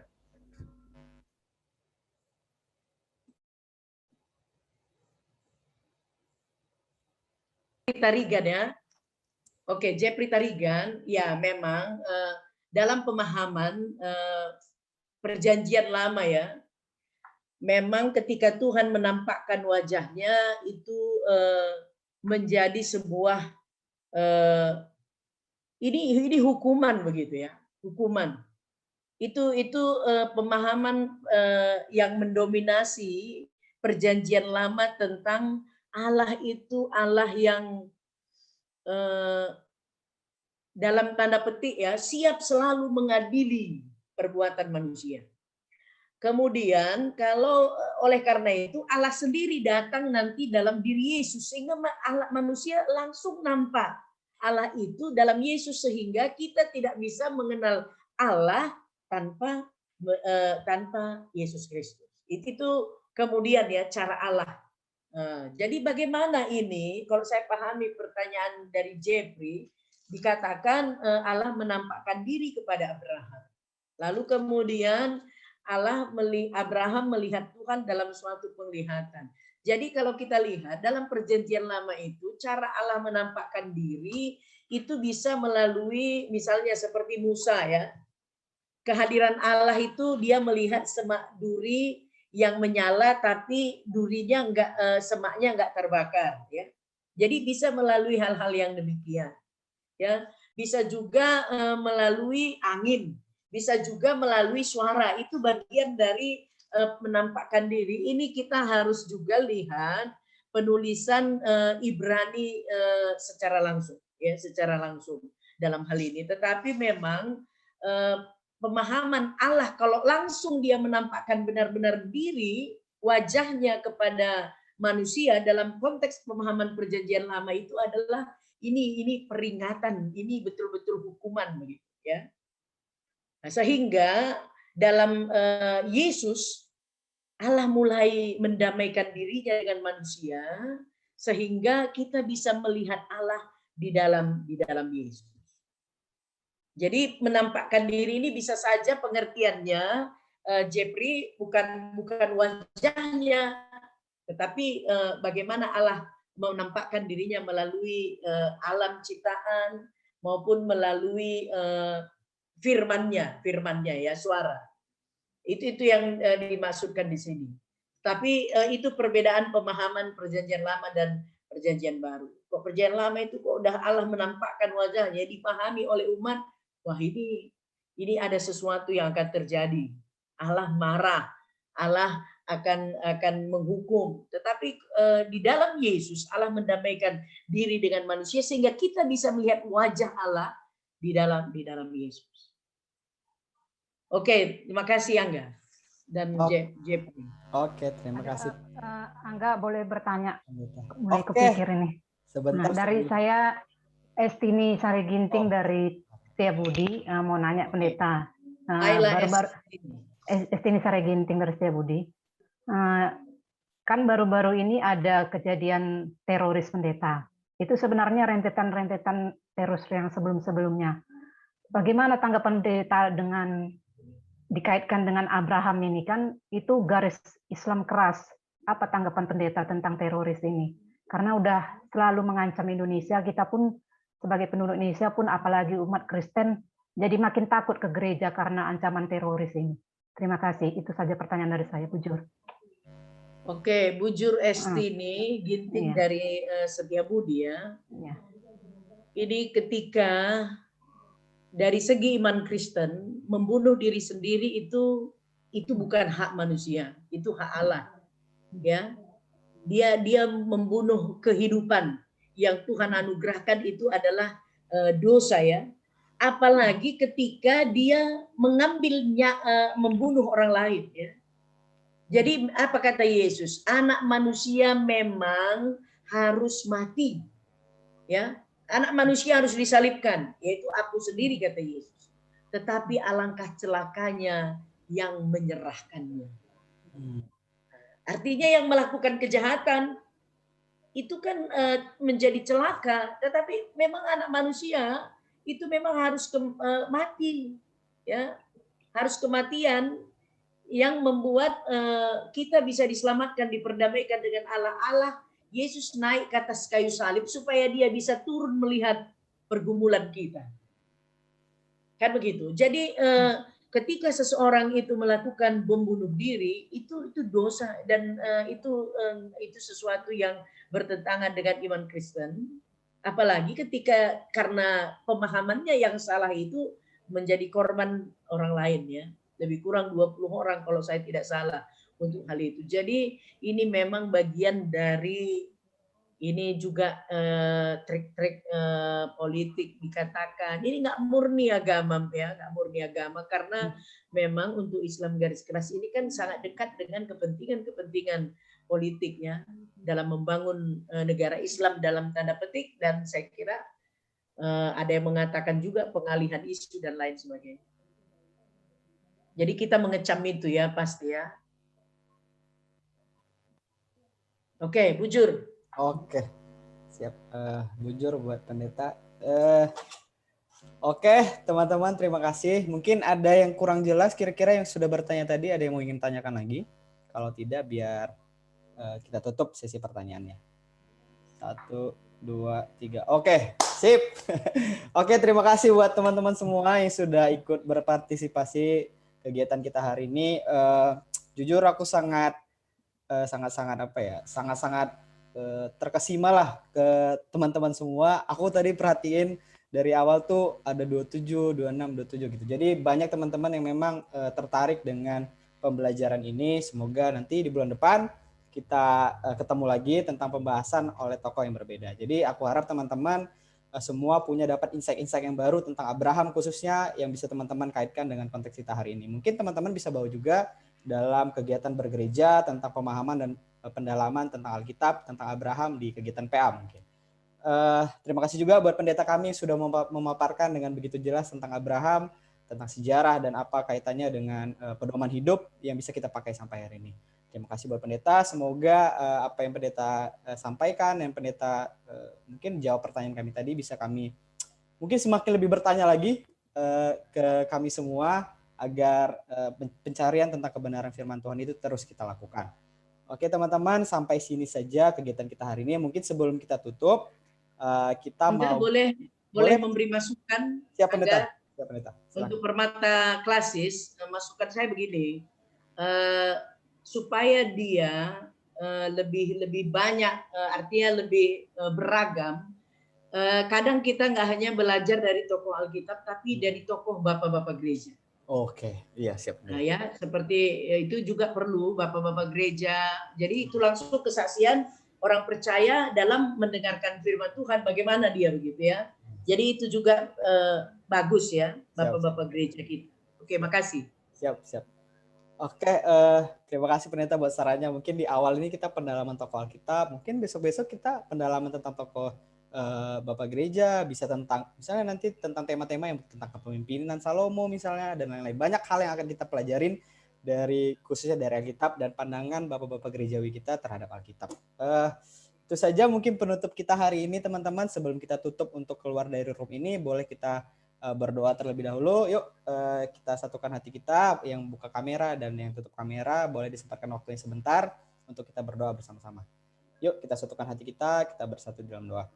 Tarigan ya. Oke, Jepri Tarigan, ya memang dalam pemahaman perjanjian lama ya, memang ketika Tuhan menampakkan wajahnya itu menjadi sebuah ini hukuman begitu ya, hukuman. Itu pemahaman yang mendominasi perjanjian lama tentang Allah itu Allah yang dalam tanda petik ya siap selalu mengadili perbuatan manusia. Kemudian kalau oleh karena itu Allah sendiri datang nanti dalam diri Yesus sehingga Allah manusia langsung nampak Allah itu dalam Yesus sehingga kita tidak bisa mengenal Allah tanpa Yesus Kristus. Itu kemudian ya cara Allah. Jadi bagaimana ini kalau saya pahami pertanyaan dari Jeffrey dikatakan Allah menampakkan diri kepada Abraham. Lalu kemudian Abraham melihat Tuhan dalam suatu penglihatan. Jadi kalau kita lihat dalam perjanjian lama itu cara Allah menampakkan diri itu bisa melalui misalnya seperti Musa ya. Kehadiran Allah itu dia melihat semak duri yang menyala tapi durinya semaknya enggak terbakar ya. Jadi bisa melalui hal-hal yang demikian. Ya, bisa juga melalui angin. Bisa juga melalui suara, itu bagian dari menampakkan diri. Ini kita harus juga lihat penulisan Ibrani secara langsung, ya, secara langsung dalam hal ini. Tetapi memang pemahaman Allah kalau langsung dia menampakkan benar-benar diri wajahnya kepada manusia dalam konteks pemahaman perjanjian lama itu adalah ini peringatan, ini betul-betul hukuman begitu ya. Nah, sehingga dalam Yesus Allah mulai mendamaikan dirinya dengan manusia sehingga kita bisa melihat Allah di dalam Yesus. Jadi menampakkan diri ini bisa saja pengertiannya Jeffrey bukan wajahnya tetapi bagaimana Allah menampakkan dirinya melalui alam ciptaan maupun melalui firman-Nya ya, suara. Itu yang dimaksudkan di sini. Tapi itu perbedaan pemahaman perjanjian lama dan perjanjian baru. Kok perjanjian lama itu kok udah Allah menampakkan wajahnya dipahami oleh umat, wah ini ada sesuatu yang akan terjadi. Allah marah, Allah akan menghukum. Tetapi di dalam Yesus Allah mendamaikan diri dengan manusia sehingga kita bisa melihat wajah Allah di dalam Yesus. Oke, terima kasih Angga dan Jep. Oke, terima kasih. Angga boleh bertanya, mulai Oke. kepikir ini. Sebentar. Dari saya Estini Sariginting dari Setiabudi mau nanya pendeta. Estini Sariginting dari Setiabudi. Kan baru-baru ini ada kejadian teroris pendeta. Itu sebenarnya rentetan-rentetan teroris yang sebelum-sebelumnya. Bagaimana tanggapan pendeta dengan dikaitkan dengan Abraham ini, kan itu garis Islam keras. Apa tanggapan pendeta tentang teroris ini? Karena udah selalu mengancam Indonesia, kita pun sebagai penduduk Indonesia pun apalagi umat Kristen jadi makin takut ke gereja karena ancaman teroris ini. Terima kasih. Itu saja pertanyaan dari saya, Bujur. Oke, Bujur Estini Ginting dari Setiabudi ya. Ini ketika dari segi iman Kristen membunuh diri sendiri itu bukan hak manusia, itu hak Allah. Ya. Dia membunuh kehidupan yang Tuhan anugerahkan itu adalah dosa ya. Apalagi ketika dia membunuh orang lain ya. Jadi apa kata Yesus? Anak manusia memang harus mati. Ya. Anak manusia harus disalibkan, yaitu aku sendiri kata Yesus. Tetapi alangkah celakanya yang menyerahkannya. Artinya yang melakukan kejahatan itu kan menjadi celaka, tetapi memang anak manusia itu memang harus mati, ya, harus kematian yang membuat kita bisa diselamatkan, diperdamaikan dengan Allah. Allah Yesus naik ke atas kayu salib supaya dia bisa turun melihat pergumulan kita. Kan begitu. Jadi ketika seseorang itu melakukan bom bunuh diri, itu dosa, dan itu sesuatu yang bertentangan dengan iman Kristen. Apalagi ketika karena pemahamannya yang salah itu menjadi korban orang lain, ya. Lebih kurang 20 orang kalau saya tidak salah untuk hal itu. Jadi ini memang bagian dari, ini juga trik-trik politik dikatakan. Ini nggak murni agama, ya, nggak murni agama, karena memang untuk Islam garis keras ini kan sangat dekat dengan kepentingan-kepentingan politiknya dalam membangun negara Islam dalam tanda petik, dan saya kira ada yang mengatakan juga pengalihan isu dan lain sebagainya. Jadi kita mengecam itu, ya, pasti, ya. Oke, bujur. Oke, siap. Bujur buat pendeta. Oke, teman-teman, terima kasih. Mungkin ada yang kurang jelas kira-kira yang sudah bertanya tadi, ada yang mau ingin tanyakan lagi? Kalau tidak, biar kita tutup sesi pertanyaannya. 1, 2, 3. Oke, sip. Oke, terima kasih buat teman-teman semua yang sudah ikut berpartisipasi kegiatan kita hari ini. Jujur aku sangat terkesima lah ke teman-teman semua. Aku tadi perhatiin dari awal tuh ada 27, 26, 27 gitu. Jadi banyak teman-teman yang memang tertarik dengan pembelajaran ini. Semoga nanti di bulan depan kita ketemu lagi tentang pembahasan oleh tokoh yang berbeda. Jadi aku harap teman-teman semua punya dapat insight-insight yang baru tentang Abraham khususnya, yang bisa teman-teman kaitkan dengan konteks kita hari ini. Mungkin teman-teman bisa bawa juga dalam kegiatan bergereja tentang pemahaman dan pendalaman tentang Alkitab, tentang Abraham di kegiatan PA mungkin. Terima kasih juga buat pendeta kami yang sudah memaparkan dengan begitu jelas tentang Abraham, tentang sejarah dan apa kaitannya dengan pedoman hidup yang bisa kita pakai sampai hari ini. Terima kasih buat pendeta. Semoga apa yang pendeta sampaikan, yang pendeta mungkin jawab pertanyaan kami tadi, bisa kami mungkin semakin lebih bertanya lagi ke kami semua, agar pencarian tentang kebenaran firman Tuhan itu terus kita lakukan. Oke teman-teman, sampai sini saja kegiatan kita hari ini. Mungkin sebelum kita tutup, kita mau boleh memberi masukan. Siap pendeta. Siap pendeta. Untuk Permata Klasis, masukan saya begini, supaya dia lebih banyak, artinya lebih beragam. Kadang kita nggak hanya belajar dari tokoh Alkitab, tapi dari tokoh bapak-bapak gereja. Oke, iya siap. Nah ya, seperti itu juga perlu bapak-bapak gereja. Jadi itu langsung kesaksian orang percaya dalam mendengarkan firman Tuhan, bagaimana dia begitu, ya. Jadi itu juga bagus, ya, bapak-bapak gereja kita. Oke, makasih. Siap. Oke, terima kasih pendeta buat sarannya. Mungkin di awal ini kita pendalaman tokoh Alkitab, mungkin besok-besok kita pendalaman tentang tokoh Bapak Gereja, bisa tentang misalnya nanti tentang tema-tema yang tentang kepemimpinan Salomo misalnya, dan lain-lain. Banyak hal yang akan kita pelajarin dari khususnya dari Alkitab dan pandangan Bapak-Bapak Gerejawi kita terhadap Alkitab. Itu saja mungkin penutup kita hari ini teman-teman. Sebelum kita tutup untuk keluar dari room ini, boleh kita berdoa terlebih dahulu. Yuk kita satukan hati kita, yang buka kamera dan yang tutup kamera boleh disempatkan waktunya sebentar untuk kita berdoa bersama-sama. Yuk kita satukan hati kita bersatu dalam doa.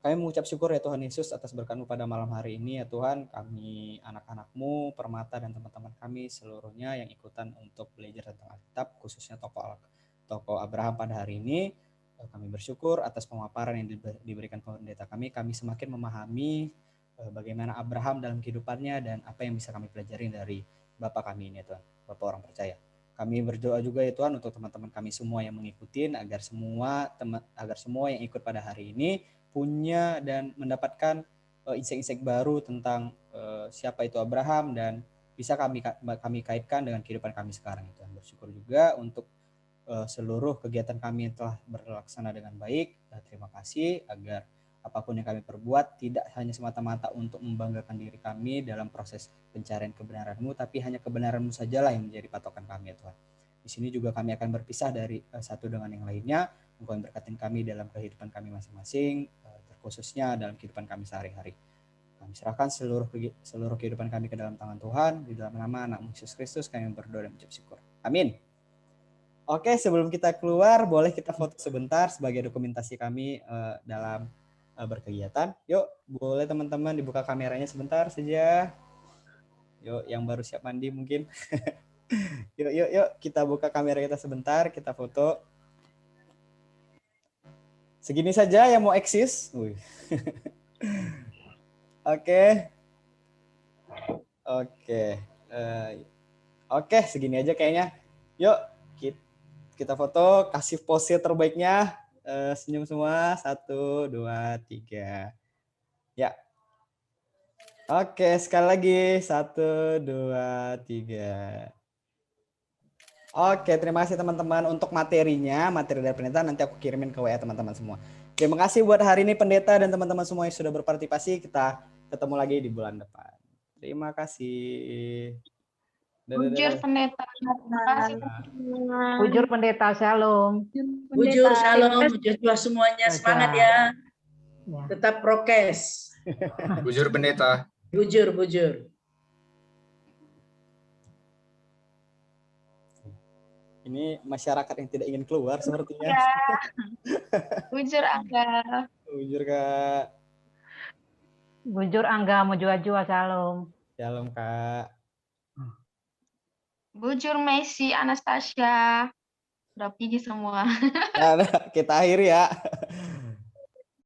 Kami mengucap syukur ya Tuhan Yesus atas berkat-Mu pada malam hari ini ya Tuhan. Kami anak-anak-Mu, Permata dan teman-teman kami seluruhnya yang ikutan untuk belajar tentang Alkitab, khususnya tokoh Abraham pada hari ini. Kami bersyukur atas pemaparan yang diberikan pendeta kami. Kami semakin memahami bagaimana Abraham dalam kehidupannya dan apa yang bisa kami pelajari dari Bapak kami ini ya Tuhan, Bapak orang percaya. Kami berdoa juga ya Tuhan untuk teman-teman kami semua yang mengikuti, agar semua yang ikut pada hari ini punya dan mendapatkan insight-insight baru tentang siapa itu Abraham, dan bisa kami kaitkan dengan kehidupan kami sekarang itu. Bersyukur juga untuk seluruh kegiatan kami yang telah berlaksana dengan baik. Terima kasih, agar apapun yang kami perbuat tidak hanya semata-mata untuk membanggakan diri kami dalam proses pencarian kebenaran-Mu, tapi hanya kebenaran-Mu sajalah yang menjadi patokan kami ya Tuhan. Di sini juga kami akan berpisah dari satu dengan yang lainnya. Engkau yang berkatin kami dalam kehidupan kami masing-masing, terkhususnya dalam kehidupan kami sehari-hari. Kami serahkan seluruh kehidupan kami ke dalam tangan Tuhan. Di dalam nama Anak Yesus Kristus kami berdoa dan mengucap syukur. Amin. Oke, sebelum kita keluar, boleh kita foto sebentar sebagai dokumentasi kami dalam berkegiatan. Yuk, boleh teman-teman dibuka kameranya sebentar saja. Yuk, yang baru siap mandi mungkin. Yuk, kita buka kamera kita sebentar, kita foto. Segini saja yang mau eksis. Wih. Oke. Oke, segini aja kayaknya. Yuk, kita foto, kasih pose terbaiknya. Senyum semua. 1, 2, 3. Ya. Oke, sekali lagi. 1, 2, 3. Oke, terima kasih teman-teman untuk materinya. Materi dari pendeta nanti aku kirimin ke WA teman-teman semua. Terima kasih buat hari ini pendeta dan teman-teman semua yang sudah berpartisipasi. Kita ketemu lagi di bulan depan. Terima kasih. Bujur pendeta. Terima kasih. Bujur pendeta, shalom. Bujur, shalom, bujur semuanya, semangat ya. Ya. Tetap prokes. Bujur pendeta. Bujur. Ini masyarakat yang tidak ingin keluar sepertinya. Ya. Bujur Angga. Bujur Kak. Bujur Angga Mujua-jua, shalom. Shalom Kak. Bujur Messi, Anastasia. Udah pergi semua. Nah, kita akhiri ya.